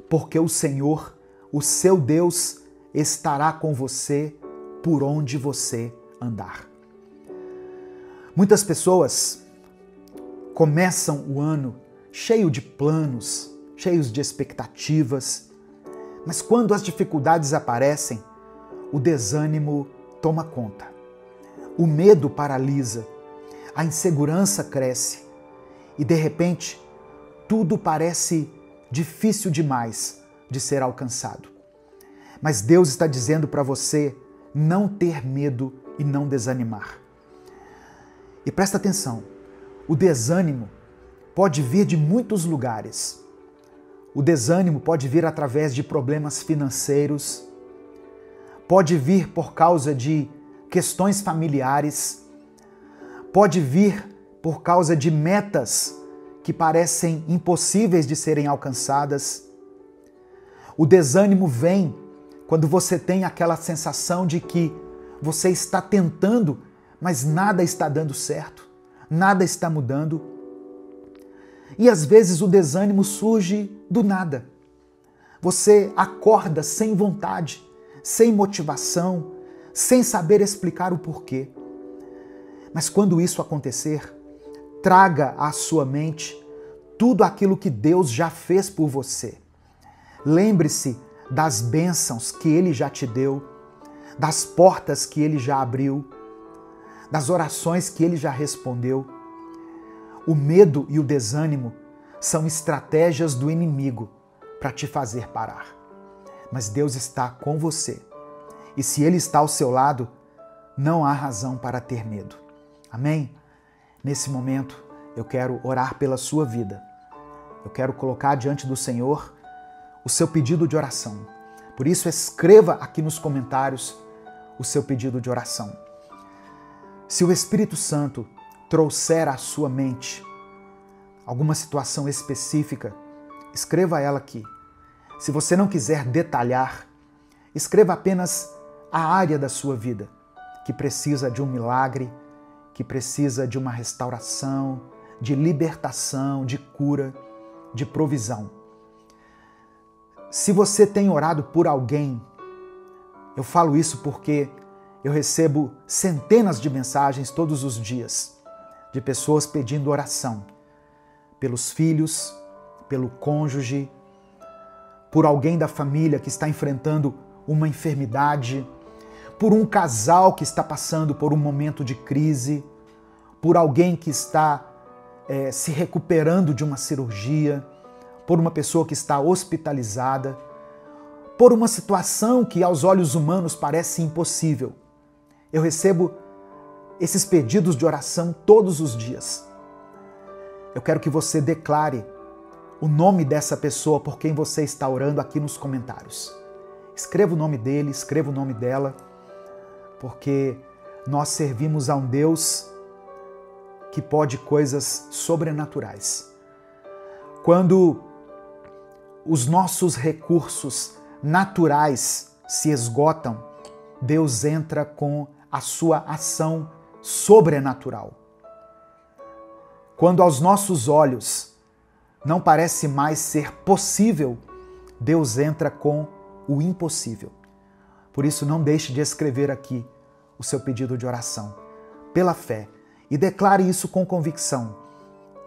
porque o Senhor, o seu Deus, estará com você por onde você andar. Muitas pessoas começam o ano cheio de planos, cheios de expectativas, mas quando as dificuldades aparecem, o desânimo toma conta. O medo paralisa, a insegurança cresce e, de repente, tudo parece difícil demais de ser alcançado. Mas Deus está dizendo para você não ter medo e não desanimar. E presta atenção, o desânimo pode vir de muitos lugares. O desânimo pode vir através de problemas financeiros, pode vir por causa de questões familiares, pode vir por causa de metas que parecem impossíveis de serem alcançadas. O desânimo vem quando você tem aquela sensação de que você está tentando, mas nada está dando certo, nada está mudando. E às vezes o desânimo surge do nada. Você acorda sem vontade, sem motivação, sem saber explicar o porquê. Mas quando isso acontecer, traga à sua mente tudo aquilo que Deus já fez por você. Lembre-se das bênçãos que Ele já te deu, das portas que Ele já abriu, das orações que Ele já respondeu. O medo e o desânimo são estratégias do inimigo para te fazer parar. Mas Deus está com você. E se Ele está ao seu lado, não há razão para ter medo. Amém? Nesse momento, eu quero orar pela sua vida. Eu quero colocar diante do Senhor o seu pedido de oração. Por isso, escreva aqui nos comentários o seu pedido de oração. Se o Espírito Santo trouxer à sua mente alguma situação específica, escreva ela aqui. Se você não quiser detalhar, escreva apenas a área da sua vida que precisa de um milagre, que precisa de uma restauração, de libertação, de cura, de provisão. Se você tem orado por alguém, eu falo isso porque eu recebo centenas de mensagens todos os dias de pessoas pedindo oração pelos filhos, pelo cônjuge, por alguém da família que está enfrentando uma enfermidade, por um casal que está passando por um momento de crise, por alguém que está se recuperando de uma cirurgia, por uma pessoa que está hospitalizada, por uma situação que aos olhos humanos parece impossível. Eu recebo esses pedidos de oração todos os dias. Eu quero que você declare o nome dessa pessoa por quem você está orando aqui nos comentários. Escreva o nome dele, escreva o nome dela, porque nós servimos a um Deus que pode coisas sobrenaturais. Quando os nossos recursos naturais se esgotam, Deus entra com a sua ação sobrenatural. Quando aos nossos olhos não parece mais ser possível, Deus entra com o impossível. Por isso, não deixe de escrever aqui o seu pedido de oração, pela fé, e declare isso com convicção.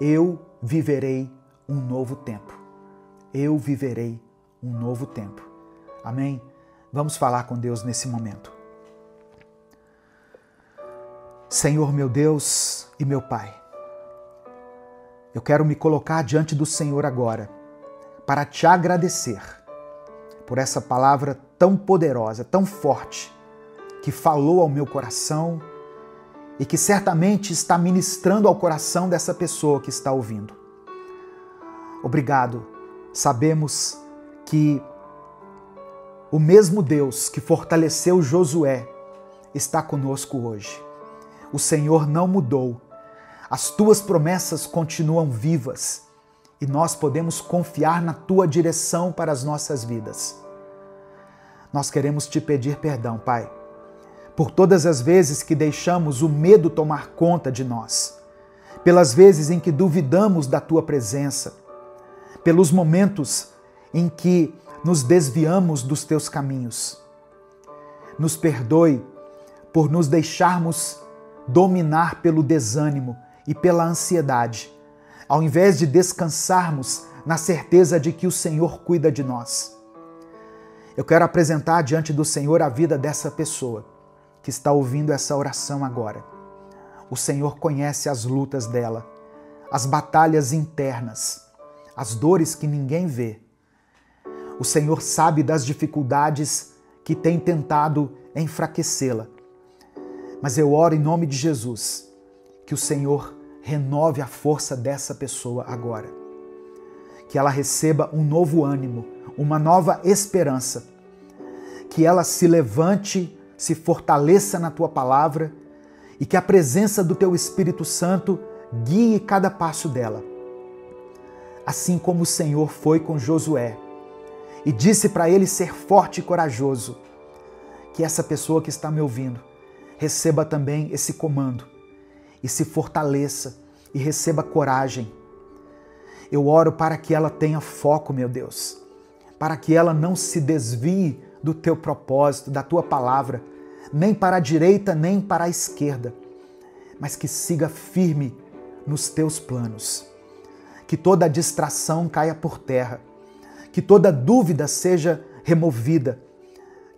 Eu viverei um novo tempo. Eu viverei um novo tempo. Amém? Vamos falar com Deus nesse momento. Senhor meu Deus e meu Pai, eu quero me colocar diante do Senhor agora para te agradecer por essa palavra tão poderosa, tão forte, que falou ao meu coração e que certamente está ministrando ao coração dessa pessoa que está ouvindo. Obrigado. Sabemos que o mesmo Deus que fortaleceu Josué está conosco hoje. O Senhor não mudou. As tuas promessas continuam vivas e nós podemos confiar na tua direção para as nossas vidas. Nós queremos te pedir perdão, Pai, por todas as vezes que deixamos o medo tomar conta de nós, pelas vezes em que duvidamos da tua presença, pelos momentos em que nos desviamos dos teus caminhos. Nos perdoe por nos deixarmos dominar pelo desânimo e pela ansiedade, ao invés de descansarmos na certeza de que o Senhor cuida de nós. Eu quero apresentar diante do Senhor a vida dessa pessoa que está ouvindo essa oração agora. O Senhor conhece as lutas dela, as batalhas internas, as dores que ninguém vê. O Senhor sabe das dificuldades que têm tentado enfraquecê-la. Mas eu oro em nome de Jesus, que o Senhor renove a força dessa pessoa agora. Que ela receba um novo ânimo, uma nova esperança. Que ela se levante, se fortaleça na tua palavra e que a presença do teu Espírito Santo guie cada passo dela. Assim como o Senhor foi com Josué e disse para ele ser forte e corajoso, que essa pessoa que está me ouvindo receba também esse comando e se fortaleça e receba coragem. Eu oro para que ela tenha foco, meu Deus, para que ela não se desvie do teu propósito, da tua palavra, nem para a direita, nem para a esquerda, mas que siga firme nos teus planos. Que toda distração caia por terra, que toda dúvida seja removida,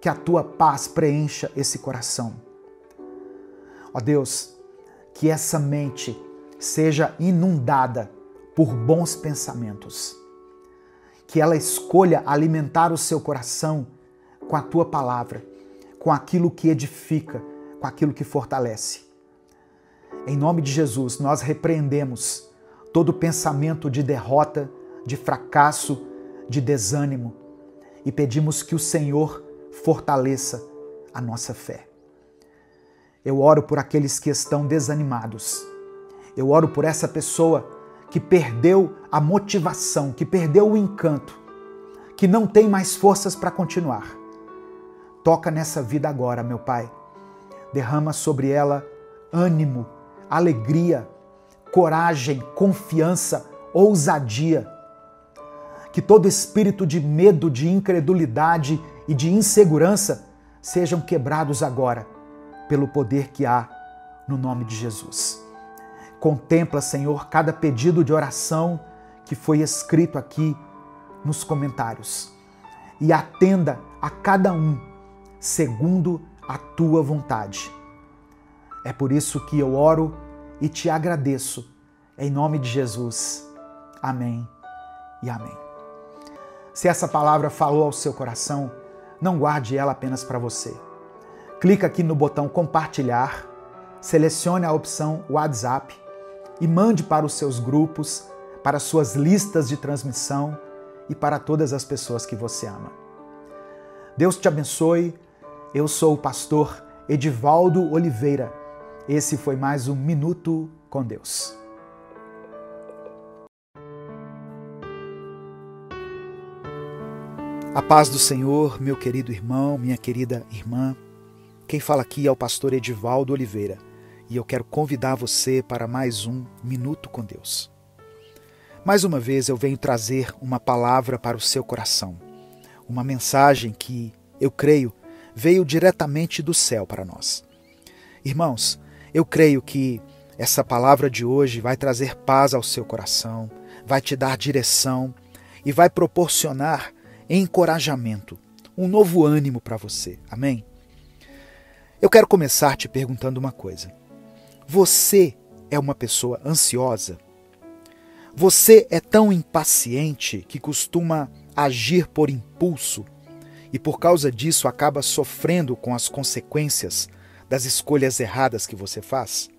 que a tua paz preencha esse coração. Ó Deus, que essa mente seja inundada por bons pensamentos, que ela escolha alimentar o seu coração com a tua palavra, com aquilo que edifica, com aquilo que fortalece. Em nome de Jesus, nós repreendemos todo pensamento de derrota, de fracasso, de desânimo e pedimos que o Senhor fortaleça a nossa fé. Eu oro por aqueles que estão desanimados. Eu oro por essa pessoa que perdeu a motivação, que perdeu o encanto, que não tem mais forças para continuar. Toca nessa vida agora, meu Pai. Derrama sobre ela ânimo, alegria, coragem, confiança, ousadia. Que todo espírito de medo, de incredulidade e de insegurança sejam quebrados agora, pelo poder que há no nome de Jesus. Contempla, Senhor, cada pedido de oração que foi escrito aqui nos comentários e atenda a cada um segundo a tua vontade. É por isso que eu oro e te agradeço, em nome de Jesus. Amém e amém. Se essa palavra falou ao seu coração, não guarde ela apenas para você. Clica aqui no botão compartilhar, selecione a opção WhatsApp e mande para os seus grupos, para suas listas de transmissão e para todas as pessoas que você ama. Deus te abençoe. Eu sou o pastor Edivaldo Oliveira. Esse foi mais um Minuto com Deus. A paz do Senhor, meu querido irmão, minha querida irmã. Quem fala aqui é o pastor Edivaldo Oliveira e eu quero convidar você para mais um Minuto com Deus. Mais uma vez eu venho trazer uma palavra para o seu coração, uma mensagem que, eu creio, veio diretamente do céu para nós. Irmãos, eu creio que essa palavra de hoje vai trazer paz ao seu coração, vai te dar direção e vai proporcionar encorajamento, um novo ânimo para você. Amém? Eu quero começar te perguntando uma coisa. Você é uma pessoa ansiosa? Você é tão impaciente que costuma agir por impulso e por causa disso acaba sofrendo com as consequências das escolhas erradas que você faz?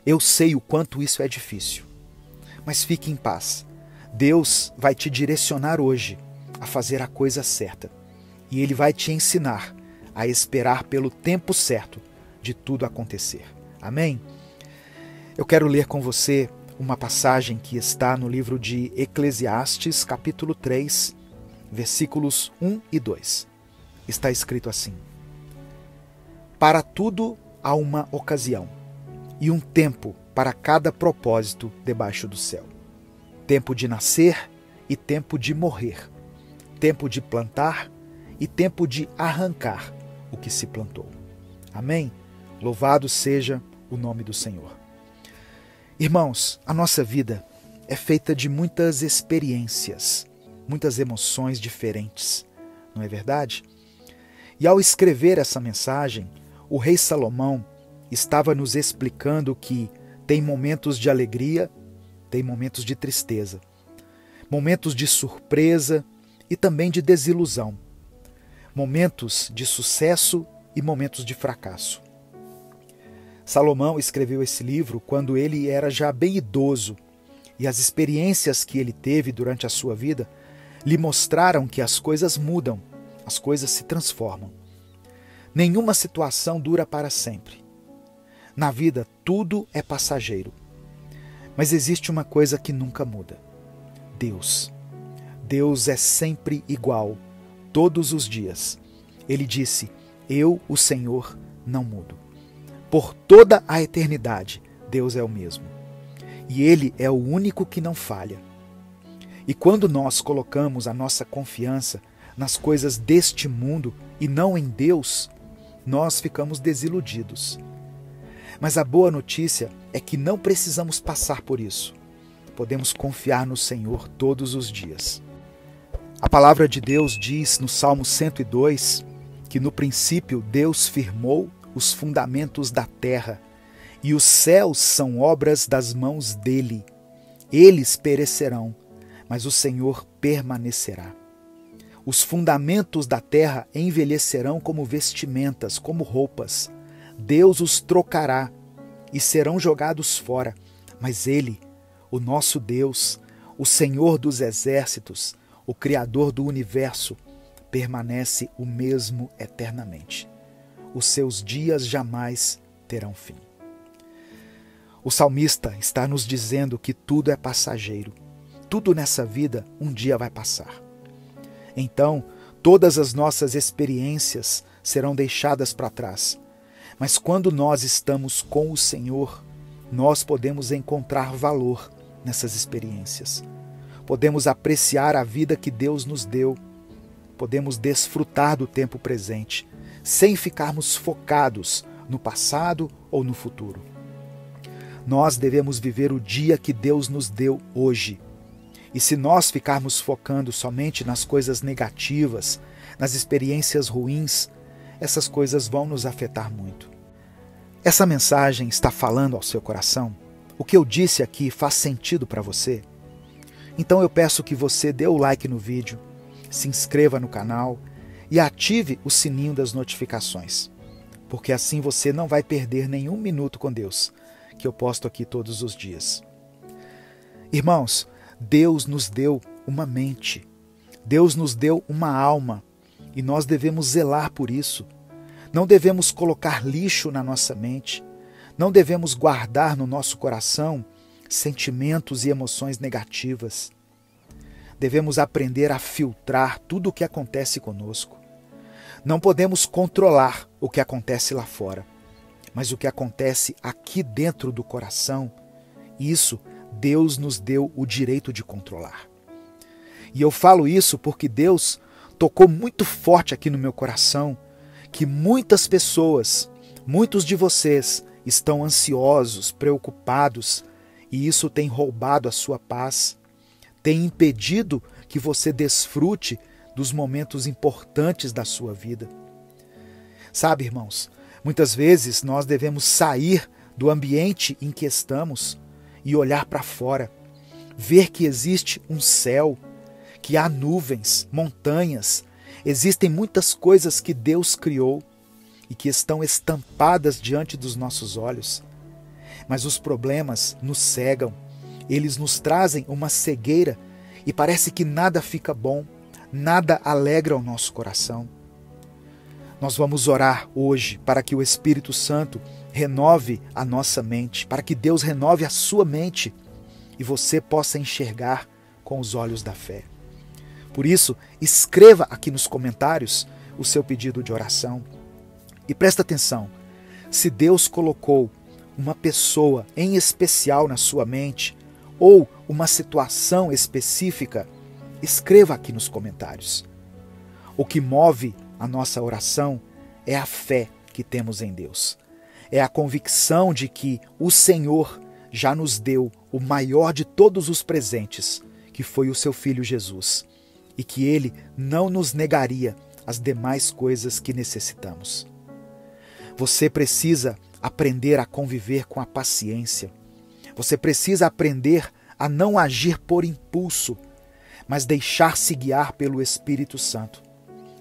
Eu sei o quanto isso é difícil, mas fique em paz. Deus vai te direcionar hoje a fazer a coisa certa e Ele vai te ensinar a esperar pelo tempo certo de tudo acontecer. Amém? Eu quero ler com você uma passagem que está no livro de Eclesiastes, capítulo 3, versículos 1 e 2. Está escrito assim: Para tudo há uma ocasião, e um tempo para cada propósito debaixo do céu. Tempo de nascer e tempo de morrer. Tempo de plantar e tempo de arrancar o que se plantou. Amém? Louvado seja o nome do Senhor. Irmãos, a nossa vida é feita de muitas experiências, muitas emoções diferentes, não é verdade? E ao escrever essa mensagem, o rei Salomão estava nos explicando que tem momentos de alegria, tem momentos de tristeza, momentos de surpresa e também de desilusão, momentos de sucesso e momentos de fracasso. Salomão escreveu esse livro quando ele era já bem idoso e as experiências que ele teve durante a sua vida lhe mostraram que as coisas mudam, as coisas se transformam. Nenhuma situação dura para sempre. Na vida, tudo é passageiro. Mas existe uma coisa que nunca muda: Deus. Deus é sempre igual, todos os dias. Ele disse: Eu, o Senhor, não mudo. Por toda a eternidade, Deus é o mesmo. E Ele é o único que não falha. E quando nós colocamos a nossa confiança nas coisas deste mundo e não em Deus, nós ficamos desiludidos. Mas a boa notícia é que não precisamos passar por isso. Podemos confiar no Senhor todos os dias. A palavra de Deus diz no Salmo 102 que no princípio Deus firmou os fundamentos da terra, e os céus são obras das mãos dele. Eles perecerão, mas o Senhor permanecerá. Os fundamentos da terra envelhecerão como vestimentas, como roupas. Deus os trocará e serão jogados fora, mas Ele, o nosso Deus, o Senhor dos exércitos, o Criador do universo, permanece o mesmo eternamente. Os seus dias jamais terão fim. O salmista está nos dizendo que tudo é passageiro. Tudo nessa vida um dia vai passar. Então, todas as nossas experiências serão deixadas para trás. Mas quando nós estamos com o Senhor, nós podemos encontrar valor nessas experiências. Podemos apreciar a vida que Deus nos deu. Podemos desfrutar do tempo presente, sem ficarmos focados no passado ou no futuro. Nós devemos viver o dia que Deus nos deu hoje. E se nós ficarmos focando somente nas coisas negativas, nas experiências ruins, essas coisas vão nos afetar muito. Essa mensagem está falando ao seu coração? O que eu disse aqui faz sentido para você? Então eu peço que você dê o like no vídeo, se inscreva no canal e ative o sininho das notificações, porque assim você não vai perder nenhum minuto com Deus, que eu posto aqui todos os dias. Irmãos, Deus nos deu uma mente, Deus nos deu uma alma e nós devemos zelar por isso. Não devemos colocar lixo na nossa mente, não devemos guardar no nosso coração sentimentos e emoções negativas. Devemos aprender a filtrar tudo o que acontece conosco. Não podemos controlar o que acontece lá fora, mas o que acontece aqui dentro do coração, isso Deus nos deu o direito de controlar. E eu falo isso porque Deus tocou muito forte aqui no meu coração que muitas pessoas, Muitos de vocês estão ansiosos, preocupados, e isso tem roubado a sua paz, tem impedido que você desfrute dos momentos importantes da sua vida. Sabe, irmãos, muitas vezes nós devemos sair do ambiente em que estamos e olhar para fora, ver que existe um céu, que há nuvens, montanhas, existem muitas coisas que Deus criou e que estão estampadas diante dos nossos olhos. Mas os problemas nos cegam, eles nos trazem uma cegueira e parece que nada fica bom, nada alegra o nosso coração. Nós vamos orar hoje para que o Espírito Santo renove a nossa mente, para que Deus renove a sua mente e você possa enxergar com os olhos da fé. Por isso, escreva aqui nos comentários o seu pedido de oração. E presta atenção, se Deus colocou uma pessoa em especial na sua mente ou uma situação específica, escreva aqui nos comentários. O que move a nossa oração é a fé que temos em Deus. É a convicção de que o Senhor já nos deu o maior de todos os presentes, que foi o seu Filho Jesus, e que Ele não nos negaria as demais coisas que necessitamos. Você precisa aprender a conviver com a paciência. Você precisa aprender a não agir por impulso, mas deixar-se guiar pelo Espírito Santo.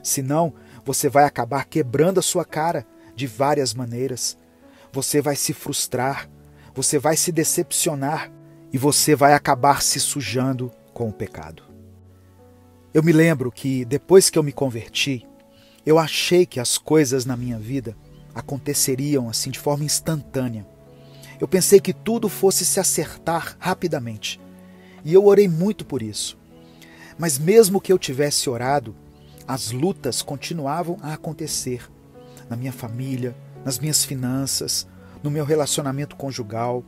Senão, você vai acabar quebrando a sua cara de várias maneiras. Você vai se frustrar, você vai se decepcionar e você vai acabar se sujando com o pecado. Eu me lembro que depois que eu me converti, eu achei que as coisas na minha vida aconteceriam assim de forma instantânea. Eu pensei que tudo fosse se acertar rapidamente. E eu orei muito por isso. Mas mesmo que eu tivesse orado, as lutas continuavam a acontecer na minha família, nas minhas finanças, no meu relacionamento conjugal.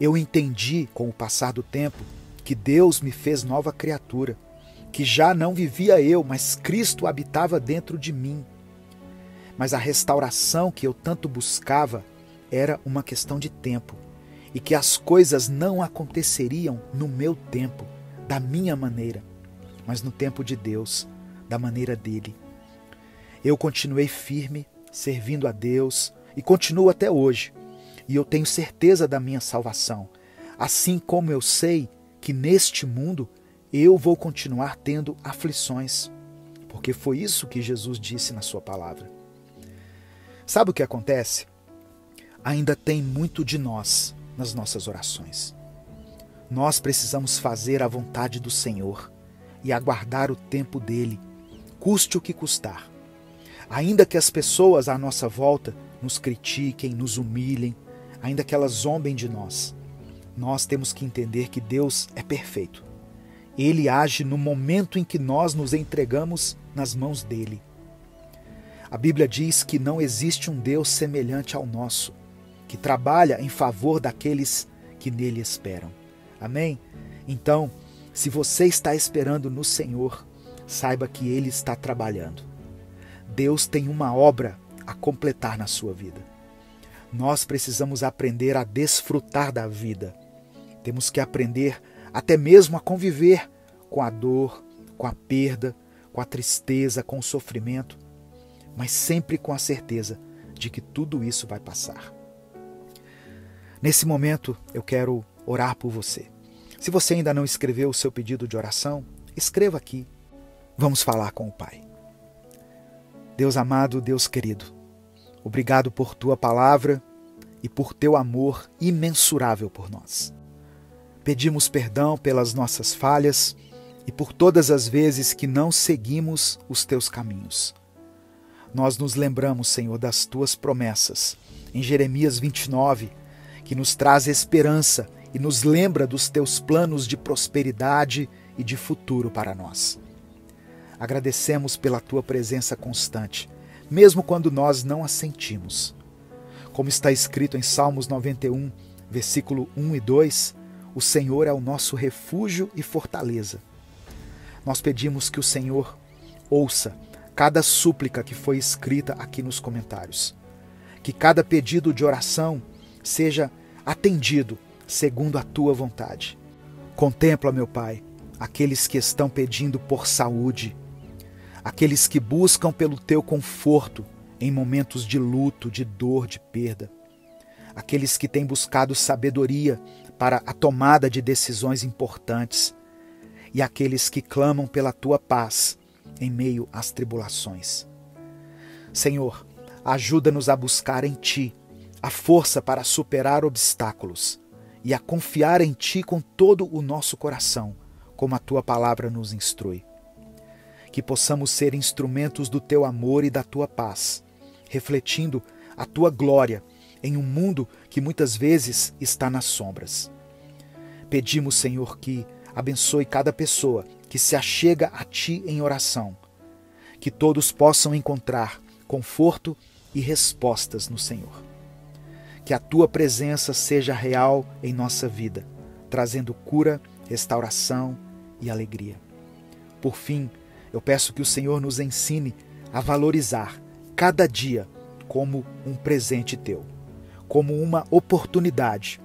Eu entendi, com o passar do tempo, que Deus me fez nova criatura, que já não vivia eu, mas Cristo habitava dentro de mim. Mas a restauração que eu tanto buscava era uma questão de tempo, e que as coisas não aconteceriam no meu tempo, da minha maneira, mas no tempo de Deus, da maneira dele. Eu continuei firme, servindo a Deus, e continuo até hoje, e eu tenho certeza da minha salvação, assim como eu sei que neste mundo eu vou continuar tendo aflições, porque foi isso que Jesus disse na sua palavra. Sabe o que acontece? Ainda tem muito de nós nas nossas orações. Nós precisamos fazer a vontade do Senhor e aguardar o tempo dele, custe o que custar. Ainda que as pessoas à nossa volta nos critiquem, nos humilhem, ainda que elas zombem de nós, nós temos que entender que Deus é perfeito. Ele age no momento em que nós nos entregamos nas mãos dele. A Bíblia diz que não existe um Deus semelhante ao nosso, que trabalha em favor daqueles que nele esperam. Amém? Então, se você está esperando no Senhor, saiba que Ele está trabalhando. Deus tem uma obra a completar na sua vida. Nós precisamos aprender a desfrutar da vida. Temos que aprender até mesmo a conviver com a dor, com a perda, com a tristeza, com o sofrimento, mas sempre com a certeza de que tudo isso vai passar. Nesse momento, eu quero orar por você. Se você ainda não escreveu o seu pedido de oração, escreva aqui. Vamos falar com o Pai. Deus amado, Deus querido, obrigado por Tua palavra e por Teu amor imensurável por nós. Pedimos perdão pelas nossas falhas e por todas as vezes que não seguimos os Teus caminhos. Nós nos lembramos, Senhor, das Tuas promessas em Jeremias 29, que nos traz esperança e nos lembra dos Teus planos de prosperidade e de futuro para nós. Agradecemos pela Tua presença constante, mesmo quando nós não a sentimos. Como está escrito em Salmos 91, versículo 1 e 2, o Senhor é o nosso refúgio e fortaleza. Nós pedimos que o Senhor ouça cada súplica que foi escrita aqui nos comentários. que cada pedido de oração seja atendido segundo a tua vontade. Contempla, meu Pai, aqueles que estão pedindo por saúde, aqueles que buscam pelo teu conforto em momentos de luto, de dor, de perda, aqueles que têm buscado sabedoria para a tomada de decisões importantes e aqueles que clamam pela tua paz em meio às tribulações. Senhor, ajuda-nos a buscar em Ti a força para superar obstáculos e a confiar em Ti com todo o nosso coração, como a Tua palavra nos instrui. Que possamos ser instrumentos do Teu amor e da Tua paz, refletindo a Tua glória em um mundo que muitas vezes está nas sombras. Pedimos, Senhor, que abençoe cada pessoa que se achega a Ti em oração, que todos possam encontrar conforto e respostas no Senhor. Que a Tua presença seja real em nossa vida, trazendo cura, restauração e alegria. Por fim, eu peço que o Senhor nos ensine a valorizar cada dia como um presente Teu, como uma oportunidade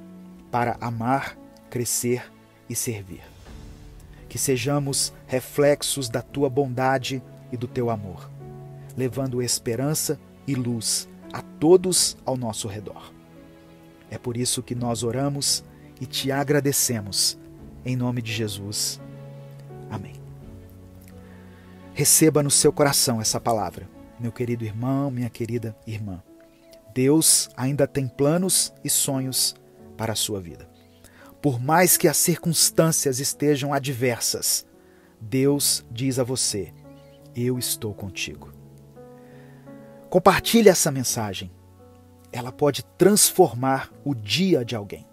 para amar, crescer e servir. Que sejamos reflexos da Tua bondade e do Teu amor, levando esperança e luz a todos ao nosso redor. É por isso que nós oramos e Te agradecemos, em nome de Jesus. Amém. Receba no seu coração essa palavra, meu querido irmão, minha querida irmã. Deus ainda tem planos e sonhos para a sua vida. Por mais que as circunstâncias estejam adversas, Deus diz a você: eu estou contigo. Compartilhe essa mensagem. Ela pode transformar o dia de alguém.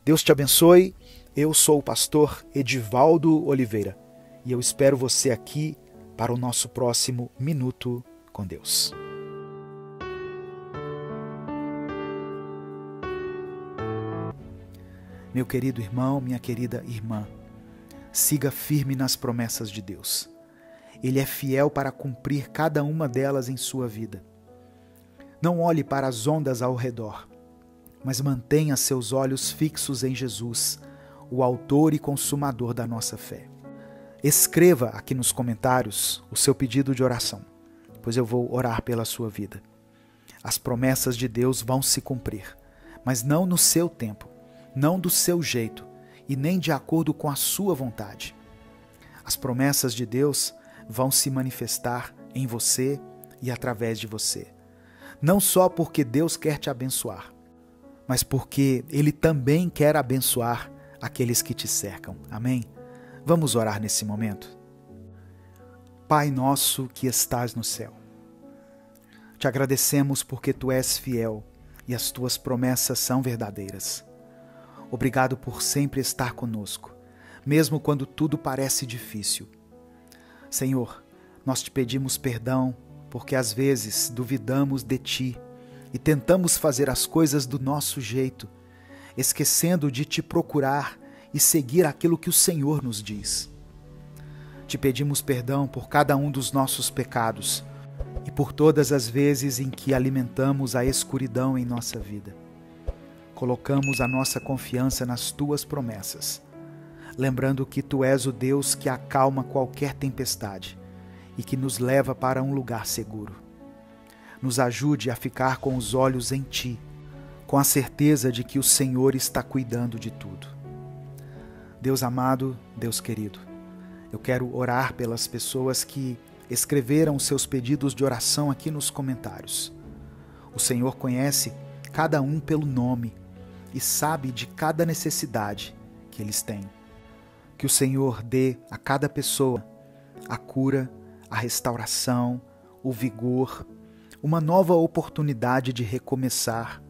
Deus te abençoe. Eu sou o pastor Edivaldo Oliveira e eu espero você aqui para o nosso próximo Minuto com Deus. Meu querido irmão, minha querida irmã, siga firme nas promessas de Deus. Ele é fiel para cumprir cada uma delas em sua vida. Não olhe para as ondas ao redor, mas mantenha seus olhos fixos em Jesus, o autor e consumador da nossa fé. Escreva aqui nos comentários o seu pedido de oração, pois eu vou orar pela sua vida. As promessas de Deus vão se cumprir, mas não no seu tempo, não do seu jeito e nem de acordo com a sua vontade. As promessas de Deus vão se manifestar em você e através de você. Não só porque Deus quer te abençoar, mas porque Ele também quer abençoar aqueles que te cercam. Amém? Vamos orar nesse momento? Pai nosso que estás no céu, te agradecemos porque Tu és fiel e as Tuas promessas são verdadeiras. Obrigado por sempre estar conosco, mesmo quando tudo parece difícil. Senhor, nós te pedimos perdão porque às vezes duvidamos de Ti e tentamos fazer as coisas do nosso jeito, esquecendo de Te procurar e seguir aquilo que o Senhor nos diz. Te pedimos perdão por cada um dos nossos pecados e por todas as vezes em que alimentamos a escuridão em nossa vida. Colocamos a nossa confiança nas Tuas promessas, lembrando que Tu és o Deus que acalma qualquer tempestade e que nos leva para um lugar seguro. Nos ajude a ficar com os olhos em Ti, com a certeza de que o Senhor está cuidando de tudo. Deus amado, Deus querido, eu quero orar pelas pessoas que escreveram seus pedidos de oração aqui nos comentários. O Senhor conhece cada um pelo nome e sabe de cada necessidade que eles têm. Que o Senhor dê a cada pessoa a cura, a restauração, o vigor, uma nova oportunidade de recomeçar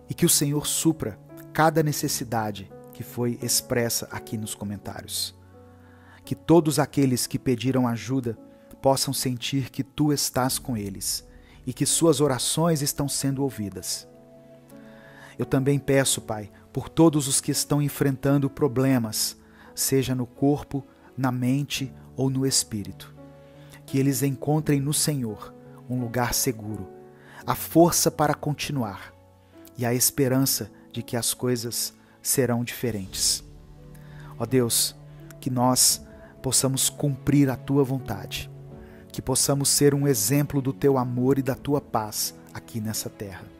e que o Senhor supra cada necessidade que foi expressa aqui nos comentários. Que todos aqueles que pediram ajuda possam sentir que Tu estás com eles e que suas orações estão sendo ouvidas. Eu também peço, Pai, por todos os que estão enfrentando problemas, seja no corpo, na mente ou no espírito. Que eles encontrem no Senhor um lugar seguro, a força para continuar e a esperança de que as coisas serão diferentes. Ó Deus, que nós possamos cumprir a Tua vontade, que possamos ser um exemplo do Teu amor e da Tua paz aqui nessa terra.